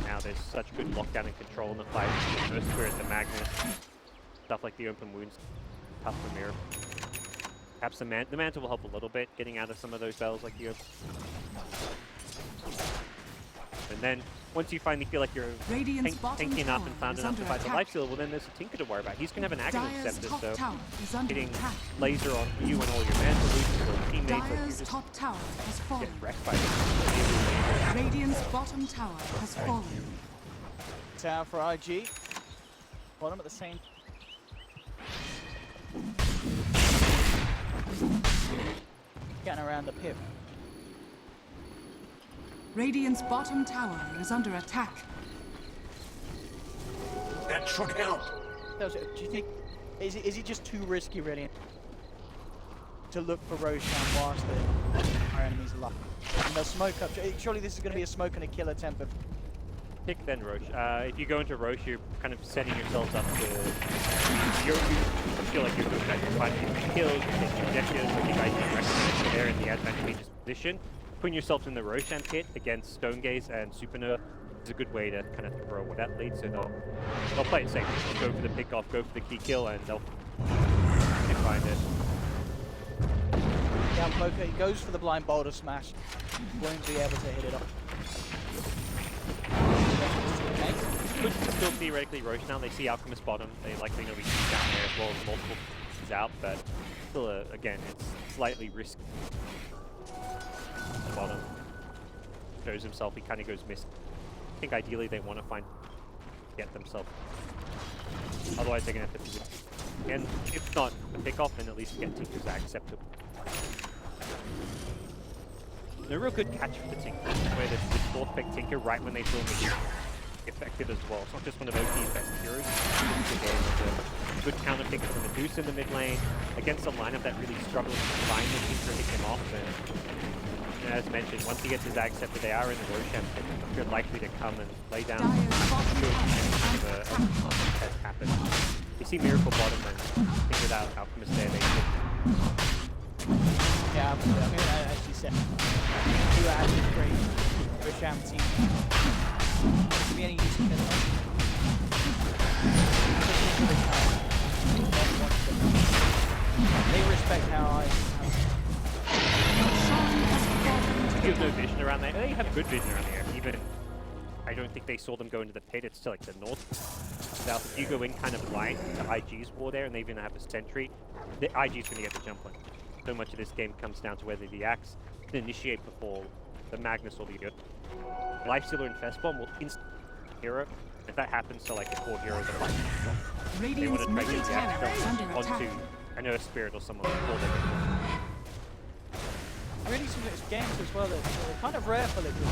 S2: Now there's such good lockdown and control in the fight. The Earth Spirit, the Magnus, stuff like the open wounds, tough for Mirror. Perhaps the Mantle will help a little bit, getting out of some of those battles like you. And then, once you finally feel like you're
S1: Radiant's bottom
S2: tanky enough
S1: tower
S2: and found
S1: is
S2: enough to
S1: under
S2: fight the
S1: attack.
S2: lifesteal, well then there's a Tinker to worry about. He's going to have an Aghanim
S1: Dire's
S2: Scepter,
S1: top
S2: so
S1: tower is under
S2: hitting
S1: attack.
S2: laser on you and all your Mantle loops or teammates, like you
S1: Dire's
S2: just
S1: top tower has
S2: get
S1: fallen.
S2: wrecked by this.
S1: Radiant's bottom tower has fallen.
S6: Tower for IG. Bottom at the same. Getting around the pip.
S1: Radiant's bottom tower is under attack.
S5: That should help.
S6: Do you think is it just too risky really to look for Roshan whilst our enemies alive? And they'll smoke up. Surely this is going to be a smoke and a kill attempt. But
S2: Pick then Roche. If you go into Roche, you're kind of setting yourselves up to. You feel like you're doing that. You're finding kills, you're taking objectives, like you guys can recognize there in the advantageous position. Putting yourself in the Roshan pit against Stonegaze and Supernova is a good way to kind of throw what that leads. So they'll play it safe. They'll go for the pick off, go for the key kill, and they'll find it.
S6: yeah, Poker, he goes for the blind boulder smash. Won't be able to hit it off.
S2: Could still theoretically Roche now. They see Alchemist bottom. They likely know he's down there as well as multiple pieces out, but still, again, it's slightly risky. The bottom shows himself. He kind of goes missing. I think ideally they want to get themselves. Otherwise, they're gonna have to position. And if not a pick off, then at least get Tinker's acceptable. No real good catch for the Tinker, where there's this 4th pick Tinker right when they feel him effective as well. It's not just one of OP's best heroes. It's a good counter pick from Medusa in the mid lane against a lineup that really struggles to find the Tinker to hit him off. And as mentioned, once he gets his Ag Scepter, they are in the Roshan pit. They're likely to come and lay down
S1: Dire's bottom
S2: good
S1: tower
S2: if has happened. You see Miracle bottom and I think without Alchemist there, they could.
S6: Yeah, absolutely. I mean, as you said, two ads is great. Roshan team. Could be any use in this one. They respect how I.
S2: You have no vision around there. They have good vision around there. Even I don't think they saw them go into the pit. It's to like the north, south. If you go in kind of blind to IG's war there, and they even have a sentry, the IG's going to get the jump on. So much of this game comes down to whether the Axe can initiate before the Magnus or the Earth. Lifestealer and Fest Bomb will instant hero. If that happens to like a core hero, the fight. They want
S1: Radiant's
S2: to try to
S1: middle
S2: get the
S1: tower
S2: Axe
S1: is under
S2: onto
S1: attack.
S2: an Earth Spirit or someone before they get
S6: Really some games as well that are kind of rare for Liquid.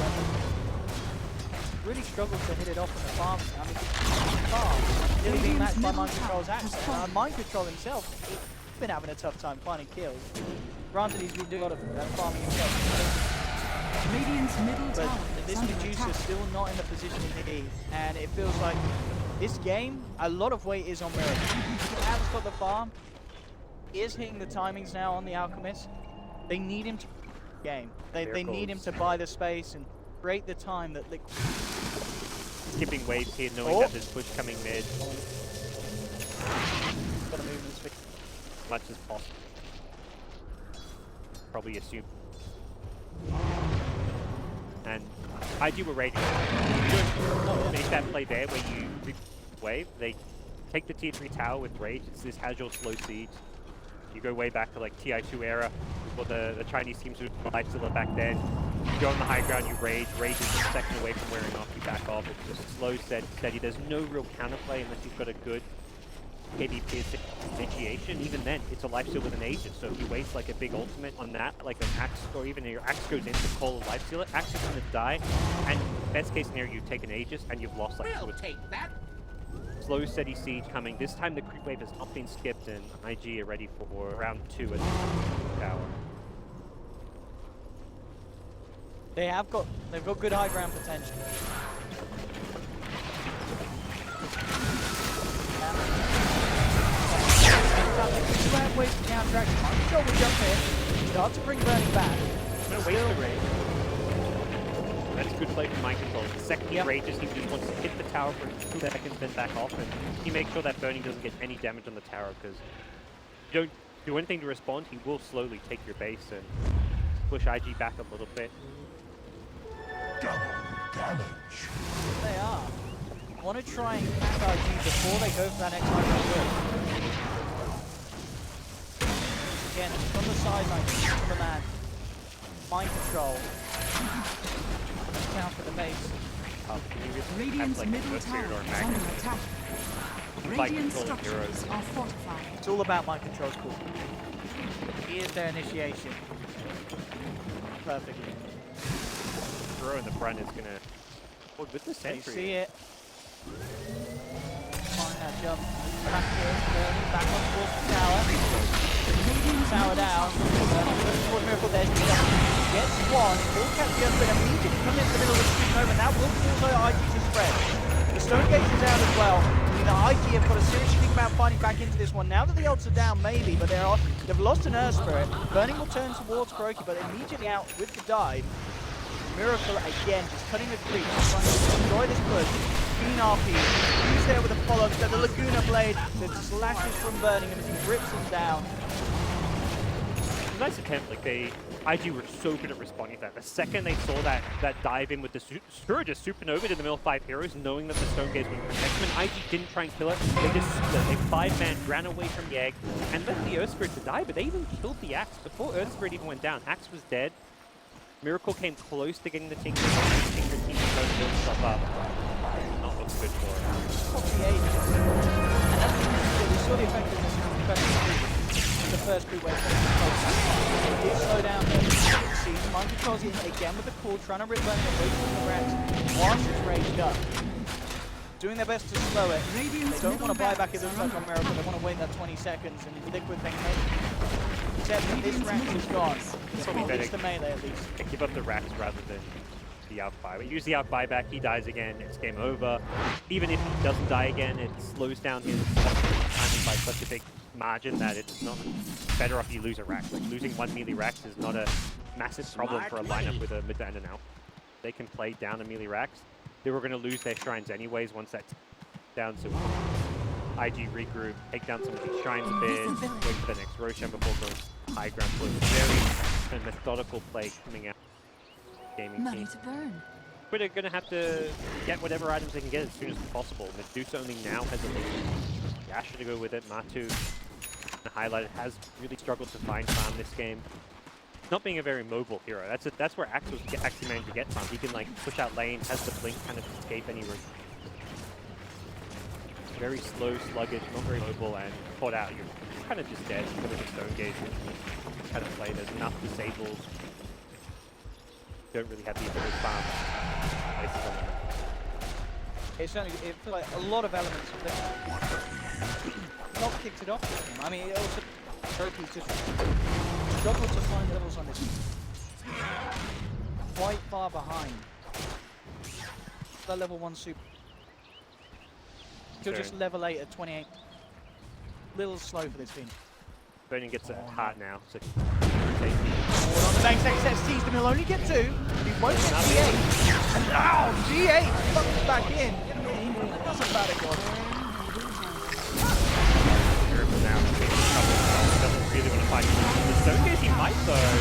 S6: Really struggled to hit it off on the farm. I mean, farm nearly being matched by Mind Control's Axe. Mind Control himself, he's been having a tough time finding kills. Granted, he's been doing a lot of farming himself.
S1: Radiant's middle
S6: But
S1: tower is
S6: this
S1: under
S6: Medusa's
S1: attack.
S6: still not in the position he needs, and it feels like this game, a lot of weight is on Miracle. He has got the farm, he is hitting the timings now on the Alchemist. They need him to game. They need him to buy the space and create the time that Liquid.
S2: skipping waves here, knowing that there's push coming mid.
S6: Got to move him speed.
S2: As much as possible. Probably assume. And IG were raging. You don't make that play there where you wave. They take the tier 3 tower with rage. It's this casual slow siege. You go way back to like TI2 era, before the Chinese teams would Lifestealer back then. You go on the high ground, you rage. Rage is a second away from wearing off, you back off. It's just slow, steady. There's no real counterplay unless you've got a good KB piercing initiation. Even then, it's a Lifesteal with an Aegis. So if you waste like a big ultimate on that, like an Axe, or even your Axe goes in to call a Lifestealer, Axe is going to die. And best case scenario, you take an Aegis and you've lost like
S7: Take that.
S2: slow, steady siege coming. This time the creep wave has not been skipped, and IG are ready for round 2 at the tower.
S6: They've got good high ground potential. They do have ways to counteract. Mind Control will jump in, start to bring Burning back.
S2: No waste the rage. That's a good play from Mind Control. The second he rages, he just wants to hit the tower for 2 seconds, then back off, and he makes sure that Burning doesn't get any damage on the tower, because if you don't do anything to respond, he will slowly take your base and push IG back a little bit.
S5: Double damage.
S6: They are. Want to try and catch IG before they go for that next high ground build. Again, from the sideline, from the man. Mind Control. Down for the base.
S1: Radiant's middle tower is under attack. Radiant structures are fortified.
S6: It's all about Mind Control's cool. Here's their initiation. Perfectly.
S2: Throw in the front is gonna. Oh, with the
S6: You
S2: sentry.
S6: see it. Find that jump. Back here, back on towards the tower. Tower down. Towards Miracle there. Gets one. Will catch the other, but immediately come into the middle of the supernova. That will also IG to spread. The Stone Gate is out as well. The IG have got to seriously think about fighting back into this one. Now that the odds are down, maybe, but they've lost an Earth Spirit. Burning will turn towards Kuroki, but immediately out with the dive. Miracle again, just cutting the creep, trying to enjoy this push. Keen RP, he's there with a follow-up, the Laguna Blade that slashes from Burning as he rips him down.
S2: Nice attempt, like IG were so good at responding to that. The second they saw that dive in with the Scourge supernova to the middle 5 heroes, knowing that the Stone Gaze would protect them, and IG didn't try and kill it. They just split. They 5-man, ran away from the egg, and left the Earth Spirit to die, but they even killed the Axe before Earth Spirit even went down. Axe was dead. Miracle came close to getting the Tinker. Tinker team to build stuff up. Not looking good for it.
S6: And that's because we saw the effectiveness of the first crew wave. It did slow down the siege. Mind Control's in again with the core, trying to rip Burning away from the racks whilst it's raged up. Doing their best to slow it. They don't want to buy back if there's like on Miracle. They want to wait that 20 seconds and Liquid thing. Except that this rack is gone.
S2: Probably better
S6: the melee at least.
S2: give up the racks rather than the out buy. But use the out buyback, he dies again, it's game over. Even if he doesn't die again, it slows down his timing by such a big margin that it's not better off you lose a rack. Like losing 1 melee racks is not a massive problem for a lineup with a mid and an out. They can play down a melee racks. They were going to lose their shrines anyways once that's down, so IG regroup, take down some of these shrines a bit, wait for the next Roshan before going high ground push. Very methodical play coming out. Gaming
S1: Money
S2: team.
S1: to burn.
S2: Liquid are going to have to get whatever items they can get as soon as possible. Medusa only now has a lead. Yasha to go with it. Matu, the highlighter, has really struggled to find farm this game. Not being a very mobile hero. That's where Axel's actually managed to get farm. He can like push out lane, has the blink, kind of escape any route. Very slow, sluggish, not very mobile, and caught out. You're kind of just dead because of the stone gauge. Kind of play. There's enough disables. Don't really have the ability to farm. Places on them.
S6: It's only, it feels like a lot of elements of this. Not kicked it off with him. I mean, it also Trophy's just struggled to find levels on this. Quite far behind. The level 1 super. Still just level 8 at 28. Little slow for this team.
S2: Burning gets a heart now, so
S6: on the bank, X sees them, he'll only get 2. He won't get G8. And now G8 comes back in. Doesn't matter, God.
S2: Now, doesn't really want to fight the stone gaze. He might though.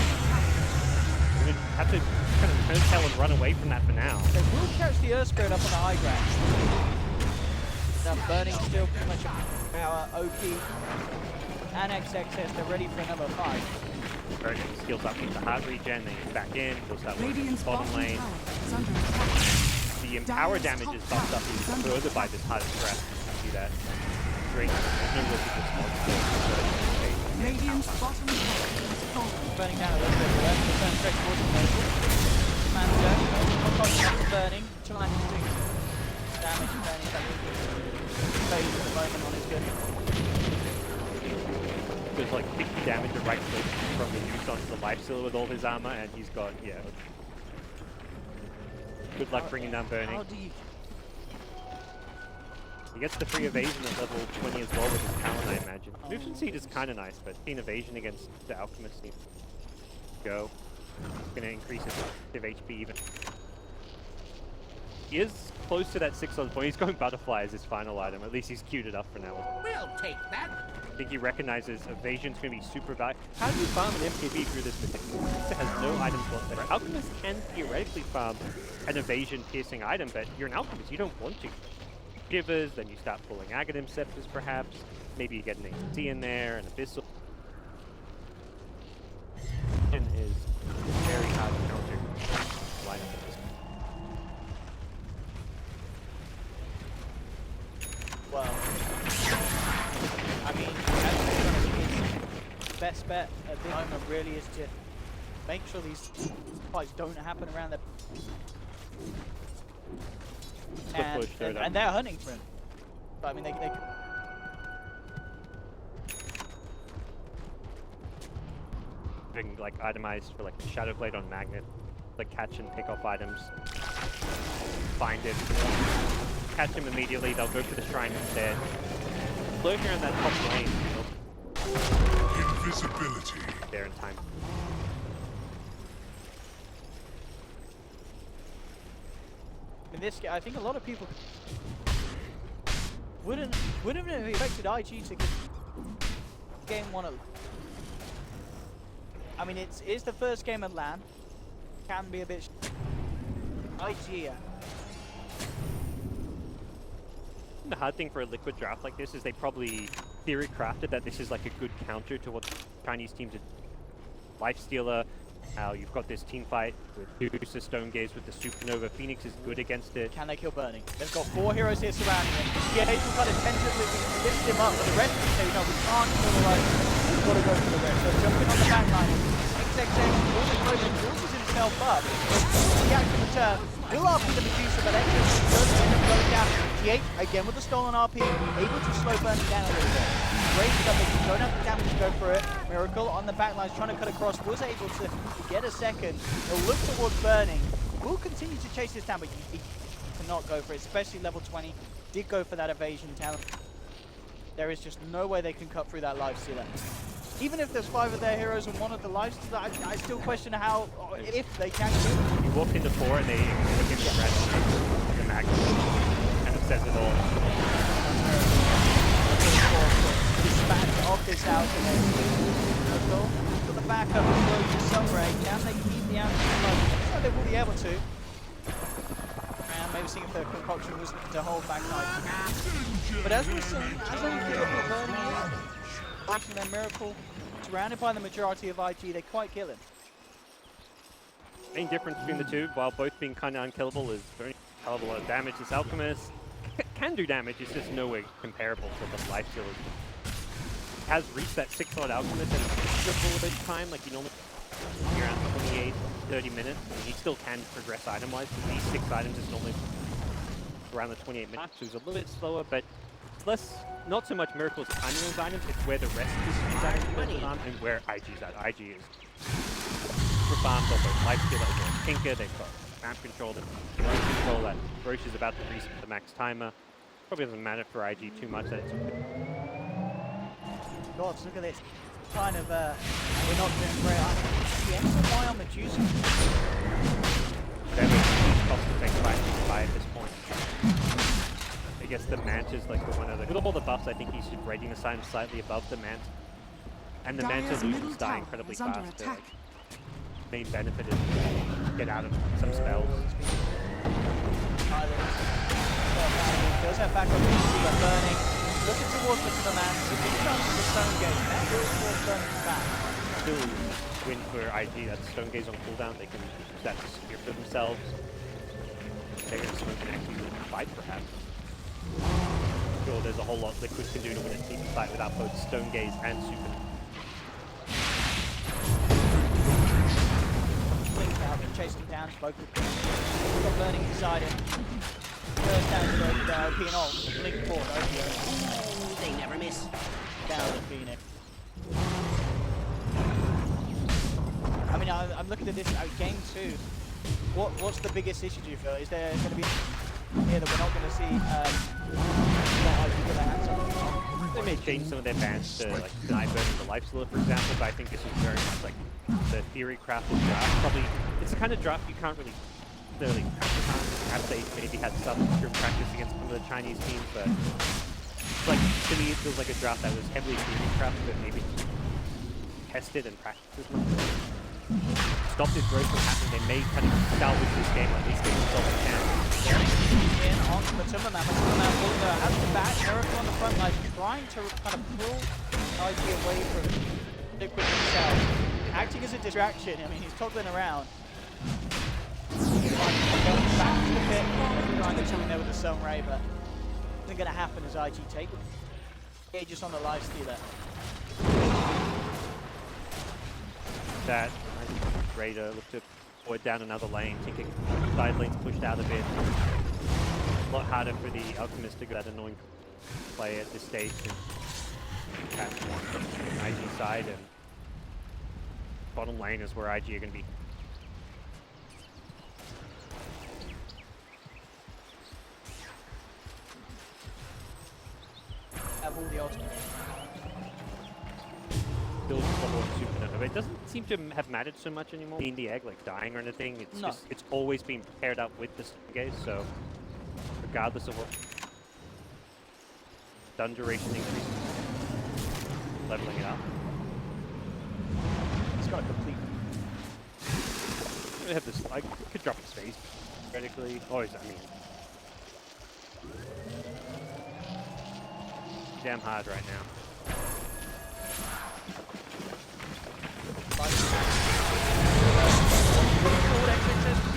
S2: We're gonna have to kind of turn tail and run away from that for now.
S6: They will catch the Earth Spirit up on the high ground. Now Burning still pretty much our OP and XXS. They're ready for another fight.
S2: Burning skills up into heart regen, then he's back in. He'll start working the bottom lane. The empower damage is buffed up even further by this heart of breath. You see that? Great. There's no real good small.
S1: Radiant's bottom tower is falling.
S6: Burning down a little bit for them. Turn straight towards the medical. Manager. Burning. Trying to do damage and Burning. Phase at the moment on his good.
S2: There's like 50 damage at right click from the use onto the lifesteal with all his armor, and he's got, yeah. Good luck bringing down Burning.
S6: How do you...
S2: He gets the free evasion at level 20 as well with his talent, I imagine. Movement Seed is kind of nice, but seeing evasion against the Alchemist needs to go. It's going to increase his active HP even. He is close to that 6 on point. He's going Butterfly as his final item. At least he's queued it up for now.
S7: We'll take that.
S2: I think he recognizes evasion's going to be super valuable. How do you farm an MKB through this particular? It has no items whatsoever. Alchemist can theoretically farm an evasion piercing item, but you're an Alchemist. You don't want to. Shivers, then you start pulling Aghanim Scepters perhaps. Maybe you get an AC in there, an Abyssal. Is very hard to counter lineup at this point.
S6: Well, I mean, the best bet at this moment really is to make sure these fights don't happen around the... And they're hunting for him. But I mean, they
S2: being like itemized for like Shadow Blade on Magnet, like catch and pick off items, find him, catch him immediately. They'll go for the shrine instead. Lurking on that top lane.
S5: Invisibility.
S2: There in time.
S6: in this game, I think a lot of people wouldn't have expected IG to get game one. I mean, it's the first game at LAN. Can be a bit. IG.
S2: The hard thing for a Liquid draft like this is they probably theory crafted that this is like a good counter to what Chinese teams are. Lifestealer. You've got this team fight with Medusa, Stone Gaze with the Supernova. Phoenix is good against it.
S6: Can they kill Burning? They've got 4 heroes here surrounding him. Yeah, they can kind of tentatively lift him up, but the rest of them say, no, we can't kill the right. We've got to go for the rest. So jumping on the back line. XXX also forces himself up. The action return. Will RP the Medusa, but XXX does end up going down. G8 again with the stolen RP, able to slow Burning down a little bit. Great stuff, they don't have the damage to go for it. Miracle on the back lines, trying to cut across, was able to get a second. He'll look towards Burning. Will continue to chase this down, but he cannot go for it, especially level 20. Did go for that evasion talent. There is just no way they can cut through that lifestealer. Even if there's 5 of their heroes and 1 of the lifestealer, I still question how, if they can do it.
S2: You walk into 4 and they look into red the Magnus. And it says it all.
S6: Dispatch off this out and then Miracle for the backup and throw to Sunray. Can they keep the answer? So they will be able to. seeing if the concoction was to hold back IG. But as we're seeing, as I'm burning here, watching their Miracle, surrounded by the majority of IG, they're quite killing.
S2: Main difference between the two, while both being kind of unkillable, is very hell of a lot of damage. This Alchemist can do damage, it's just nowhere comparable to the life stealers. Has reached that 6-slot Alchemist in a little bit of time, like you normally around 28, 30 minutes, and he still can progress item-wise, but these 6 items is normally around the 28 minutes, so he's a little bit slower, but it's less, not so much Miracle's timing those items, it's where the rest of his items goes on and where IG's at. IG is farmed on both life stealer as well as Tinker, they've got map control, the road control, that Roche is about to reset the max timer. Probably doesn't matter for IG too much that it's
S6: God, look at this. Kind of, we're not doing great. The XY on the juice.
S2: That was cost effective by at this point. I guess the Manta's like the one of the, with all the buffs, I think he's rating the sign slightly above the Manta. And the Manta loses die incredibly fast. Like, main benefit is to get out of some spells.
S6: Does have back up but burning. Looking towards the man. If he comes to the Stone Gaze, that goes towards Burning's back.
S2: Still win for IG, that Stone Gaze on cooldown, they can use that to secure for themselves. They're going to smoke and actually win the fight perhaps. Sure, there's a whole lot Liquid can do to win a team fight without both Stone Gaze and Super.
S6: Blink out and chasing down both of them. Got Burning inside him. First down to the OP and all. Blink forward, OP.
S7: They never miss.
S6: Down to Phoenix. I mean, I'm looking at this game 2. What's the biggest issue, do you feel? Is there going to be here that we're not going to see get their hands on?
S2: They may change some of their bans to like deny burning the life stealer, for example, but I think this is very much like the theory crafted draft. Probably it's the kind of draft you can't really clearly practice on. Perhaps they maybe had some group practice against some of the Chinese teams, but it's like to me it feels like a draft that was heavily theory crafted, but maybe tested and practiced as much. Stop this growth from happening, they may kind of salvage this game, at least give themselves a chance.
S6: In on Matuma Man has the back, Miracle on the front line, trying to kind of pull IG away from Liquid himself. Acting as a distraction, I mean, he's toggling around. Going back to the pit, trying to come in there with the Stone Ray, but nothing going to happen as IG take it. Yeah, just on the life stealer.
S2: That Raider looked to avoid down another lane, thinking side lanes pushed out a bit. A lot harder for the Alchemist to get that annoying play at this stage and catch one on IG side, and bottom lane is where IG are going to be.
S6: Have all the ultimate.
S2: Build level of Supernova. It doesn't seem to have mattered so much anymore. Being the egg, like dying or anything, it's just it's always been paired up with the Stone Gaze, so regardless of what stun duration increases, leveling it up.
S6: He's got a complete.
S2: I have this. I could drop his face, theoretically. Oh, he's, I mean, damn hard right now.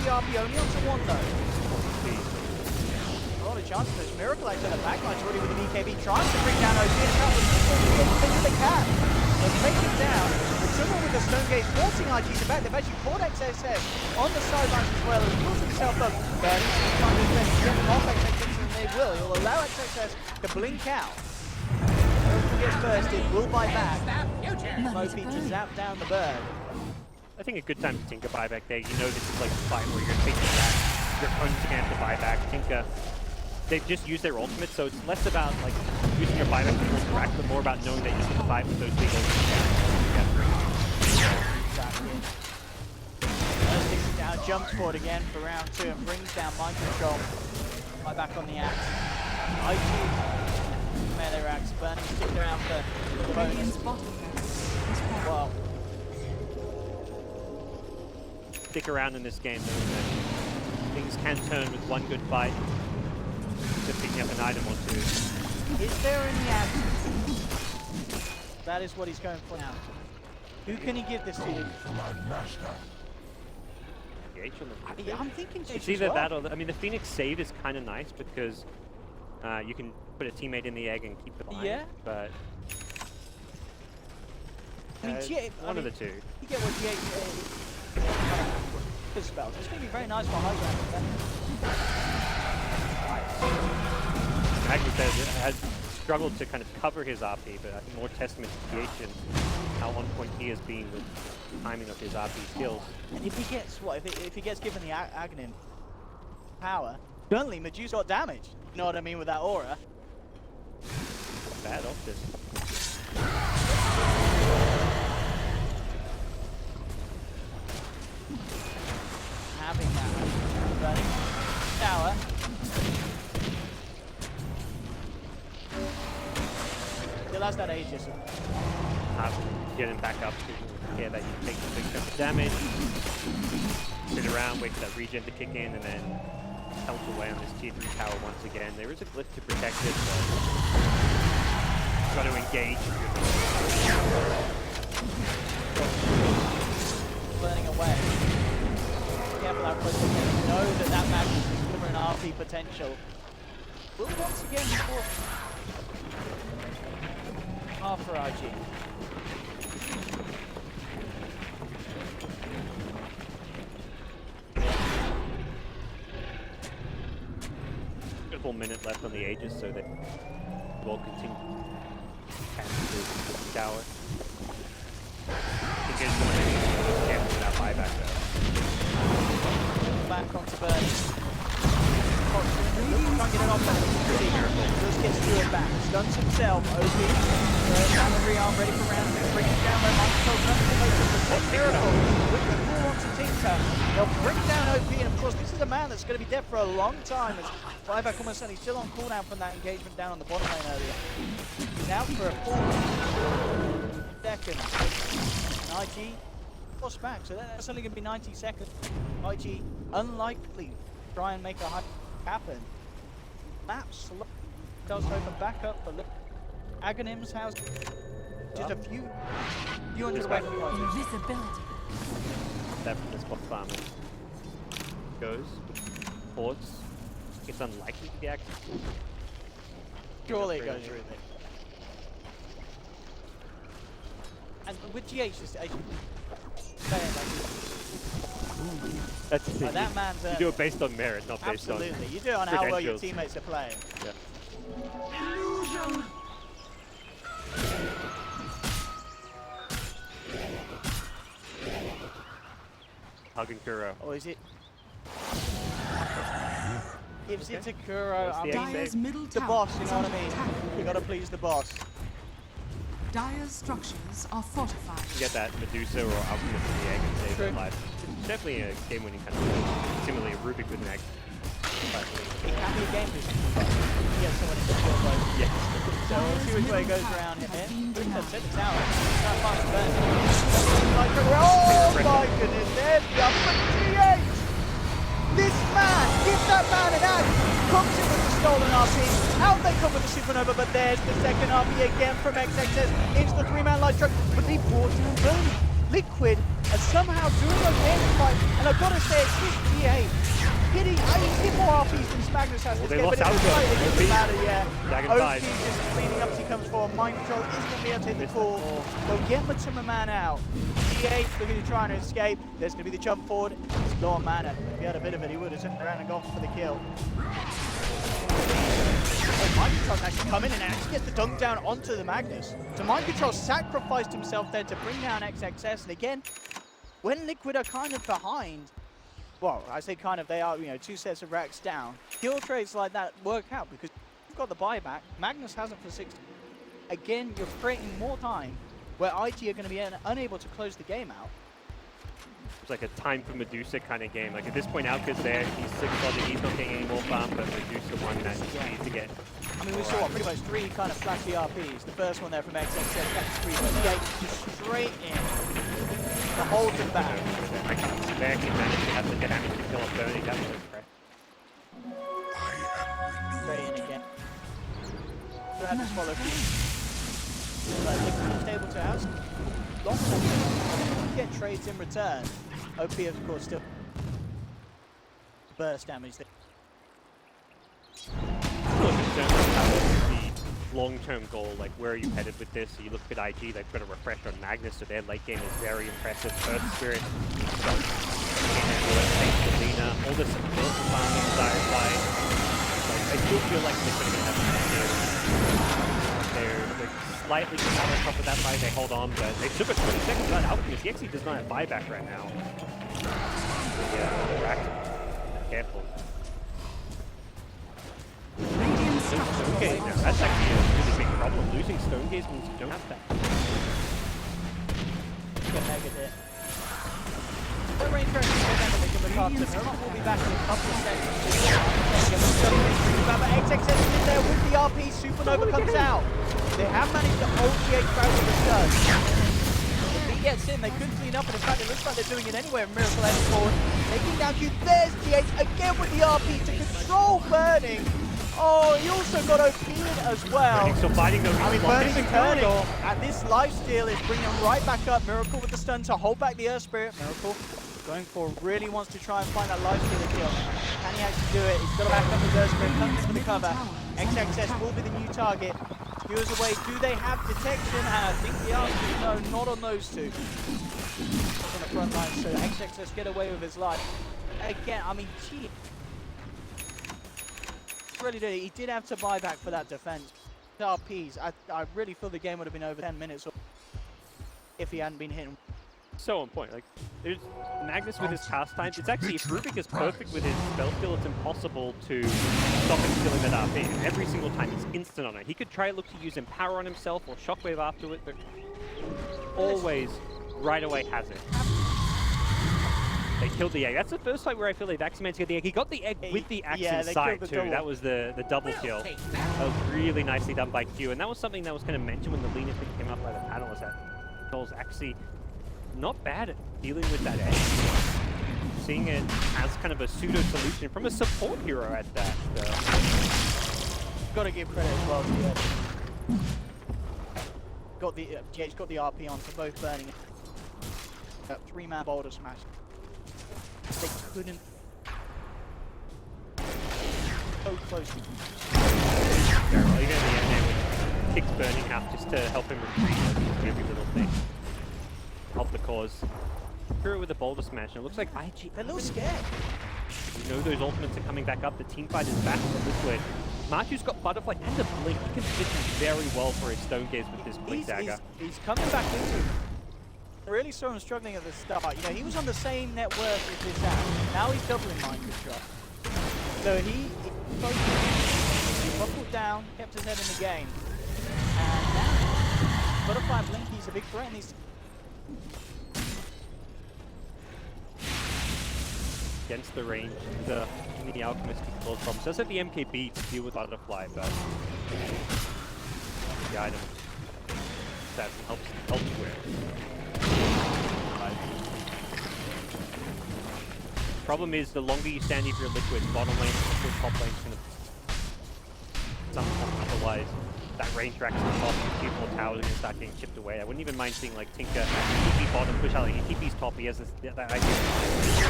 S6: PRP only onto one though. A lot of chances. There's Miracle actually on the backline's already with an EKB trying to bring down OG and that was the cap. They'll take him down. But someone with the Stone Gaze forcing IG to back. They've actually caught XSS on the sidelines as well. He pulls himself up. But he's trying to get him off XSS and they will. He'll allow XSS to blink out. Miracle gets bursted, will buy back. Mopi to zap down the bird.
S2: I think a good time to Tinker buyback there. You know this is like a fight where you're taking back, your opponent's gonna have to buy back. Tinker, they've just used their ultimate, so it's less about like using your buyback to interact, but more about knowing that you can fight with those big ultimates.
S6: Takes it down, jumps forward again for round 2 and brings down mind control. Right back on the axe. IG melee axe, Burning sticking around for the bonus. Well.
S2: Stick around in this game, don't things can turn with one good fight. Just picking up an item or two.
S6: Is there any action? That is what he's going for now. Who can he give this to?
S5: My master.
S2: H on the
S6: Yeah, I'm thinking
S2: it's either that or I mean, the Phoenix save is kind of nice because you can put a teammate in the egg and keep it alive.
S6: Yeah.
S2: But
S6: I mean,
S2: one of the two.
S6: You get what GH good spells. It's going to be very nice for high ground.
S2: Magnus has struggled to kind of cover his RP, but I think more testament to GH and how on point he has been with the timing of his RP skills.
S6: And if he gets if he gets given the Aghanim power, certainly Medusa got damage. You know what I mean with that aura?
S2: Bad option.
S6: Having that running tower. Still has that Aegis.
S2: Get him back up to yeah, that you take the big chunk of damage, sit around, wait for that regen to kick in, and then help away on this tier 3 tower once again. There is a glyph to protect it, but got to engage.
S6: Burning away. Careful how close they get. Know that that Magnus is delivering RP potential. Will once again before half for RG.
S2: Full minute left on the Aegis, so that will continue to the tower. I think it's going to be careful with that buyback though.
S6: Back onto Burn. Can't get it off there. Just gets Stewart back. Stuns himself. OP. Down the rearm, ready for round 2. Bringing down where Michael nothing to make the miracle. With the pull onto Tinker. They'll bring down OP, and of course, this is a man that's going to be dead for a long time. As buyback almost certainly still on cooldown from that engagement down on the bottom lane earlier. He's out for a 4 seconds. And IG forced back, so that's only going to be 90 seconds. IG unlikely to try and make a high happen. Map slow does open back up, but look, Aghanim's house just a few hundred away from point.
S1: Invisibility.
S2: That from this bot farmer goes, ports. It's unlikely to be active.
S6: Surely it goes through it. And with GH, just
S2: That's the thing.
S6: that man's
S2: you do it based on merit, not based on
S6: absolutely. You do it on how well your
S2: credentials.
S6: teammates are playing.
S2: Yeah.
S1: Illusion.
S2: Hugging Kuro.
S6: Or is it? Gives it to Kuro.
S2: What's the
S1: Dyer's middle
S6: The
S1: tower
S6: boss, you
S1: is
S6: know what I
S1: under
S6: mean?
S1: attack.
S6: You gotta please the boss.
S1: Dyer's structures are fortified.
S2: You get that Medusa or Alchemist in the egg and save
S6: True.
S2: their life. It's definitely a game-winning kind of similarly a Rubik with an egg. But,
S6: Can be a game boost. You get someone in the field like
S2: yeah.
S6: so we'll see which way it goes around him here. Let's hit the tower. Not fast burn. Like oh my goodness, there's the up for GH! This man, give that man an axe, comes in with the stolen RP, out they come with the supernova, but there's the second RP again from XXS into the 3-man light truck, but they brought down Bernie. Liquid are somehow doing okay in the fight, and I've got to say, it's this GH. He's hit more RPs than Magnus has
S2: Well,
S6: this
S2: they
S6: game,
S2: lost
S6: but it's
S2: Alpha.
S6: slightly doesn't matter, yeah.
S2: Dragon
S6: OP
S2: 5.
S6: just cleaning up as he comes forward. Mind Control is going to be able to take the call. They'll get Matuma man out. GH looking to try and escape. There's going to be the jump forward. It's low on mana. If he had a bit of it, he would have turned around and gone for the kill. Oh, Mind Control's actually come in and actually gets the dunk down onto the Magnus. So Mind Control sacrificed himself there to bring down XXS. And again, when Liquid are kind of behind, well, I say kind of, they are, you know, 2 sets of racks down. Kill trades like that work out because you've got the buyback. Magnus hasn't for 60. Again, you're creating more time where IG are going to be unable to close the game out.
S2: It's like a time for Medusa kind of game. Like at this point, Alka's there, he's 6-body, he's not getting any more farm, but Medusa one that he needs to get.
S6: I mean, we saw pretty much 3 kind of flashy RPs. The first one there from XXS, that's 3, but straight in to hold them back.
S2: I can't spare him managed to have the damage to kill off Bernie, that was impressive.
S6: had to swallow through. But Liquid was able to have long enough to get trades in return. OP, of course, still burst damage there.
S2: Look, in terms of how the long-term goal, like where are you headed with this? So you look at IG, they've got a refresh on Magnus, so their late game is very impressive. Earth Spirit, Selena, all this support from farming side. Like, I still feel like they're going to have a They're slightly out on top of that fight, they hold on, but they took a 20 seconds without Alchemist. He actually does not have buyback right now. Yeah, racked. Careful. Stone Gaze now, that's actually a really big problem. Losing Stone Gaze means you don't have that.
S6: Got Mega there. The range rush is going to make him look after. Miracle will be back in a couple of seconds. XXS is in there with the RP. Supernova comes out. They have managed to hold GH Crowd with the stun. If he gets in, they could clean up, and in fact, it looks like they're doing it anyway. Miracle heading forward. Taking down Q. There's GH again with the RP to control Burning. Oh, he also got OP in as well.
S2: Burning still fighting though.
S6: I mean, Burning and turning. And this lifesteal is bringing him right back up. Miracle with the stun to hold back the Earth Spirit. Miracle going for, really wants to try and find that lifesteal to kill. Can he actually do it? He's got to back up his Earth Spirit, comes in for the cover. XXS will be the new target. Skewers away. Do they have detection? And I think the answer is no, not on those two. On the front line, so XXS get away with his life. Again, I mean, gee. Really did. He did have to buy back for that defense. RPs, I really feel the game would have been over 10 minutes if he hadn't been hitting.
S2: So on point. Like, there's Magnus with his pastimes. It's actually, if Rubik is perfect with his spell skill, it's impossible to stop him killing that RP. And every single time he's instant on it. He could try look to use Empower on himself or Shockwave after it, but always right away has it. They killed the egg. That's the first fight where I feel they've actually managed to get the egg. He got the egg with the axe inside too. That was the double kill. That was really nicely done by Q. And that was something that was kind of mentioned when the Lena thing came up by the panel, was that Joel's actually not bad at dealing with that egg. Seeing it as kind of a pseudo solution from a support hero at that.
S6: Got to give credit as well to the edge. Got the GH got the RP on for both Burning. 3-man boulder smash. They couldn't. So close.
S2: Very well. Even at the end there, with kicks Burning half just to help him retreat. Every little thing. Help the cause. Through it with a boulder smash, and it looks like IG.
S6: They're a little scared.
S2: You know those ultimates are coming back up. The team fight is back to Liquid. Machu's got Butterfly and a Blink. He can position very well for his Stone Gaze with this Blink dagger.
S6: He's coming back into it. Really saw him struggling at the start. You know, he was on the same net worth as his app. Now he's doubling mind control. So he focused, he buckled down, kept his head in the game. And now, Butterfly and Blink, he's a big threat in these.
S2: Against the range, the Alchemist can cause problems. Does have the MKB to deal with Butterfly, but the item that helps elsewhere. Problem is, the longer you stand if you're Liquid, bottom lane, Liquid top lane's gonna somehow, otherwise that range racks on top, you keep more towers and start getting chipped away. I wouldn't even mind seeing like Tinker TP bottom, push out, like he TP's top, he has this, that idea.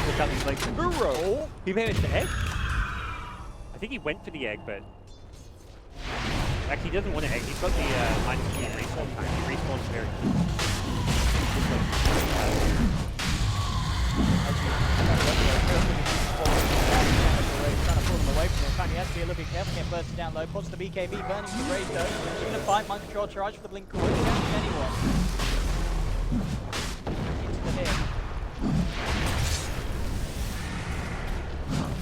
S2: Look out, he's like, Hurrah! He managed the egg? I think he went for the egg, but actually he doesn't want an egg, he's got the -2 respawn time, he respawns very
S6: Trying to pull them away from him. In fact, he has to be a little bit careful, get bursted down low. Pods the BKB, Burning the Graze though. He's gonna fight, mind control charge for the Blink Core. He can't hit anyone. Into the hit.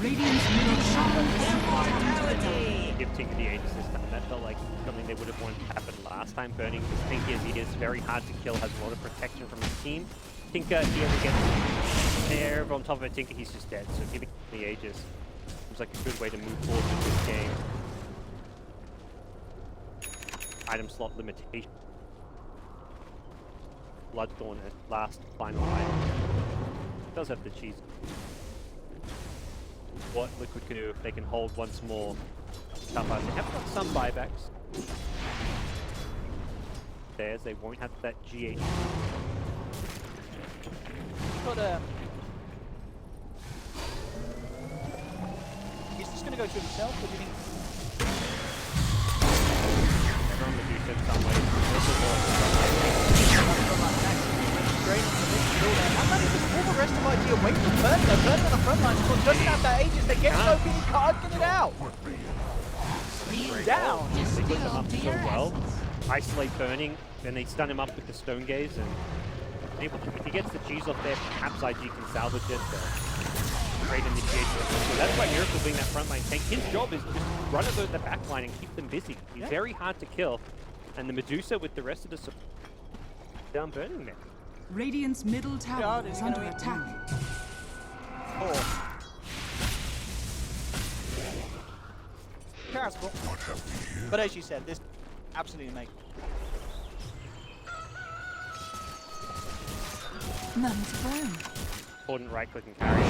S1: Radiant's middle tower.
S2: Give Tinker the Aegis this time. That felt like something they would have wanted to happen last time. Burning as tanky as he is, very hard to kill, has a lot of protection from his team. Tinker, he ever gets there on top of it, Tinker, he's just dead. So giving the Aegis seems like a good way to move forward with this game. Item slot limitation. Bloodthorn at last final item. Does have the cheese. What Liquid can do if they can hold once more. Tough eyes. They have got some buybacks. stairs. They won't have that GH.
S6: Got a. He's just gonna go to himself. What do you think?
S2: Everyone Medusa in some ways.
S6: Great. How many just pull the rest of IG away from Burning? They're Burning on the front line. Still doesn't have that ages. They get so big, can't get it out. He's down.
S2: They put them up so well. Isolate Burning, then they stun him up with the Stone Gaze, and if he gets the G's off there, perhaps IG can salvage it. Great initiation. So that's why Miracle being that frontline tank. His job is just run over the back line and keep them busy. He's very hard to kill, and the Medusa with the rest of the support down Burning there.
S1: Radiant's middle tower is under attack.
S6: Possible. But as you said, this absolutely makes.
S1: None to burn.
S2: Important right click and carry.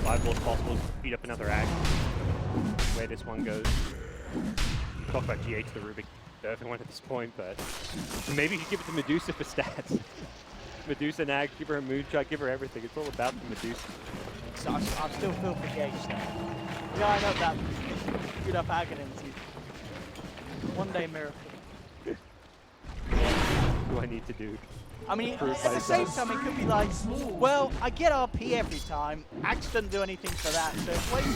S2: 5 balls possible to beat up another ag. Where this one goes. Talk about GH the Rubik. Everyone at this point, but maybe you give it to Medusa for stats. Medusa Nag, give her a moonshot, give her everything. It's all about the Medusa.
S6: So I still feel for Gage. Yeah, I know that. Good up Aghanim's. One day miracle.
S2: What do I need to do?
S6: I mean, at the same time, it could be like, well, I get RP every time. Axe doesn't do anything for that, so it's wasted.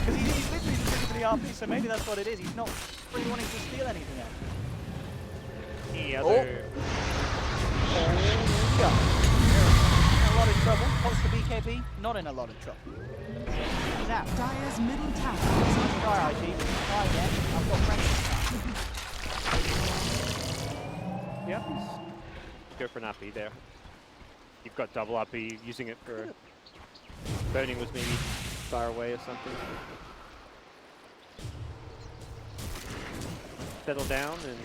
S6: Because he's literally just looking for the RP, so maybe that's what it is. He's not really wanting to steal anything else.
S2: Any other...
S6: In a lot of trouble. What's the BKB? Not in a lot of trouble. He's out.
S1: Dire's middle tower is under
S6: Try
S1: attack.
S6: IG. Try again. I've got friends.
S2: Yep. Go for an RP there. You've got double RP, using it for... Burning was maybe far away or something. Settle down and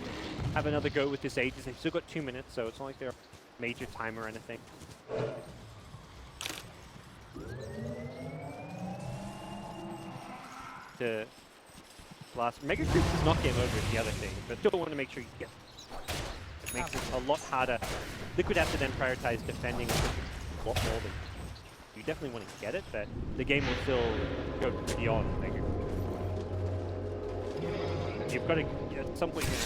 S2: have another go with this Aegis. They've still got 2 minutes, so it's not like they're a major time or anything. The last Mega Groups is not game over is the other thing, but still want to make sure you get it. Makes it a lot harder. Liquid have to then prioritize defending a lot more than you definitely want to get it, but the game will still go beyond Mega. You've got to, at some point, you have to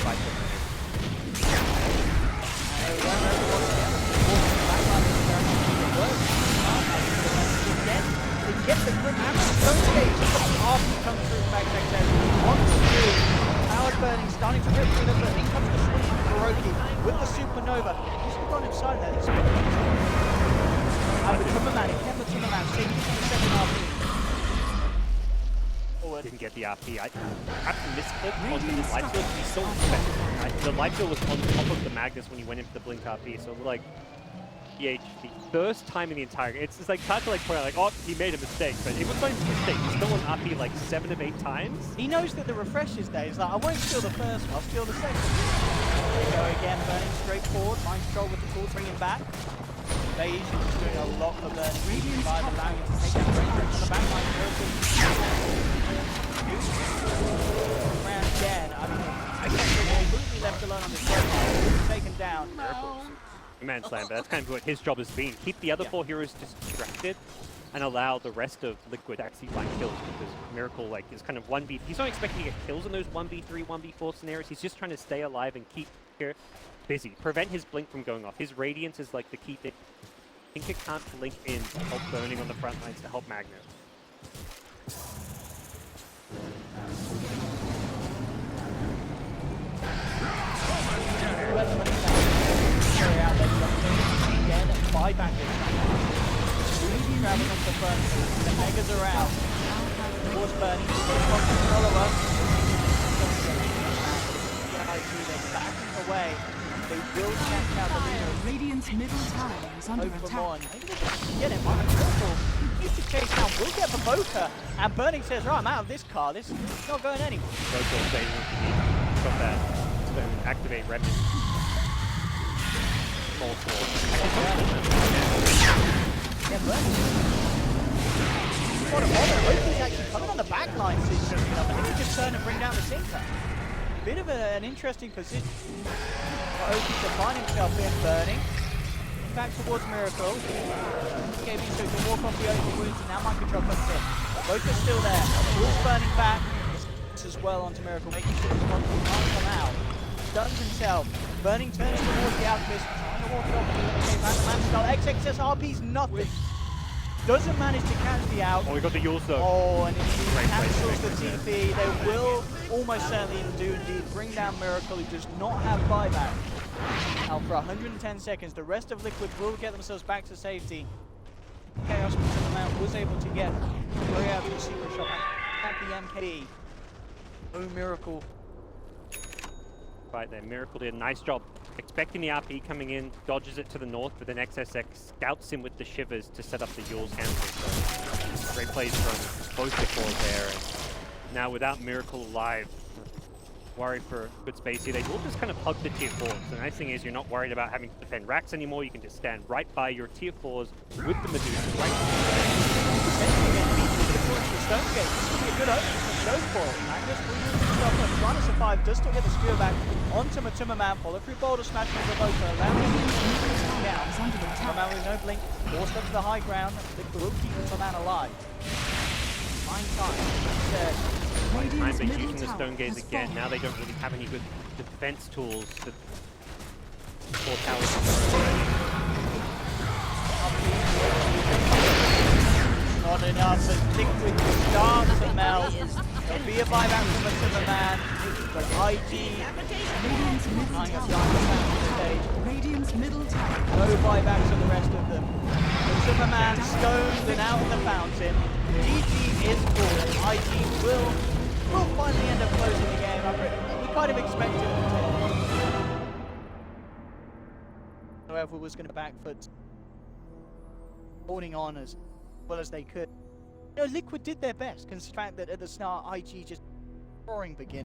S2: fight for Mega.
S6: Get the grip out of the Stone Gate. After comes through Magnex there. 1-2. Powered Burning starting to rip through them, but in comes the switch from Kuroki with the Supernova. He's still got him side there. And the Timberman, he kept the Timberman taking the second RP.
S2: Didn't get the RP. I have to misclick on the light field. He's so effective. The light field was on top of the Magnus when he went into the blink RP, so like the first time in the entire game. It's like hard to like point out like, oh, he made a mistake, but it was not even a mistake. He's still on RP like 7 of 8 times.
S6: He knows that the refresh is there. He's like, I won't steal the first one, I'll steal the second. There you go again, Burning straight forward. Mind control with the tools, bring him back. They is doing a lot of Burning by allowing him to take that break on the back line. Round again. I mean, I guess they're completely left alone on this profile. Taken down.
S2: Man Slam, but that's kind of what his job has been. Keep the other 4 heroes distracted and allow the rest of Liquid to actually find kills, because Miracle like is kind of 1v. He's not expecting to get kills in those 1v3, 1v4 scenarios. He's just trying to stay alive and keep here busy. Prevent his blink from going off. His Radiance is like the key thing. Tinker can't blink in to help Burning on the front lines to help Magno.
S6: Buy back this grabbing up the front. The Megas are out. Towards Burning. Follower. They're backing away. They will catch out the leader.
S1: Radiant's middle tower is under attack.
S6: Maybe they can get him. I'm careful. He needs to chase down. We'll get the Boca. And Burning says, right, I'm out of this car. This is not going anywhere.
S2: Boca staying with the lead. Got that. Activate Remnant.
S6: Yeah, Burning. What a bother. Loki's actually coming on the back line, so he's just enough. I think he can turn and bring down the Tinker. bit of an interesting position. Oki to find himself in burning. Back towards Miracle. KB so can walk off the open wounds and now Mind Control comes in. Both are still there. Wolf's burning back as well onto Miracle, making sure the control can't come out. Stuns himself. Burning turns towards the Alchemist, trying to walk it off and eliminate Phantom Man style. XXS RP's nothing. Doesn't manage to catch the out.
S2: Oh, we got the Yules though.
S6: Oh, and it
S2: Great
S6: cancels
S2: play.
S6: the TP. They will almost certainly do indeed bring down Miracle, who does not have buyback. Now for 110 seconds, the rest of Liquid will get themselves back to safety. Chaos Mount was able to get way out to the secret shop at the MKE. Oh, Miracle.
S2: Right there, Miracle did a nice job expecting the RP coming in, dodges it to the north, but then XSX scouts him with the shivers to set up the Yule's cancel. So great plays from both the cores there. And now without Miracle alive, worry for good space here. They will just kind of hug the tier 4s. The nice thing is you're not worried about having to defend racks anymore. You can just stand right by your tier 4s with the Medusa right
S6: Stonegate. This would be a good opening for those four. Magnus will use himself up, trying to survive, does still get the spear back onto Matuma Man. Follow through boulder smash from Revoker, allowing him to move down. Matuma Man with no blink, forced up to the high ground. Liquid will keep Matuma Man alive. Fine time.
S2: time they're using the Stone Gaze again. Now they don't really have any good defense tools to four towers.
S6: Not enough, but Liquid starts to melt. There'll be a buyback from Matuma Man, but IG tying up down the stage.
S1: Radiant's middle tower.
S6: No buybacks on the rest of them. Matuma Man stoned and out of the fountain. GG is full. IG will finally end up closing the game. We kind of expected it to. However, was going to back foot, holding on as well as they could. You know, Liquid did their best, considering the fact that at the start IG just roaring beginning.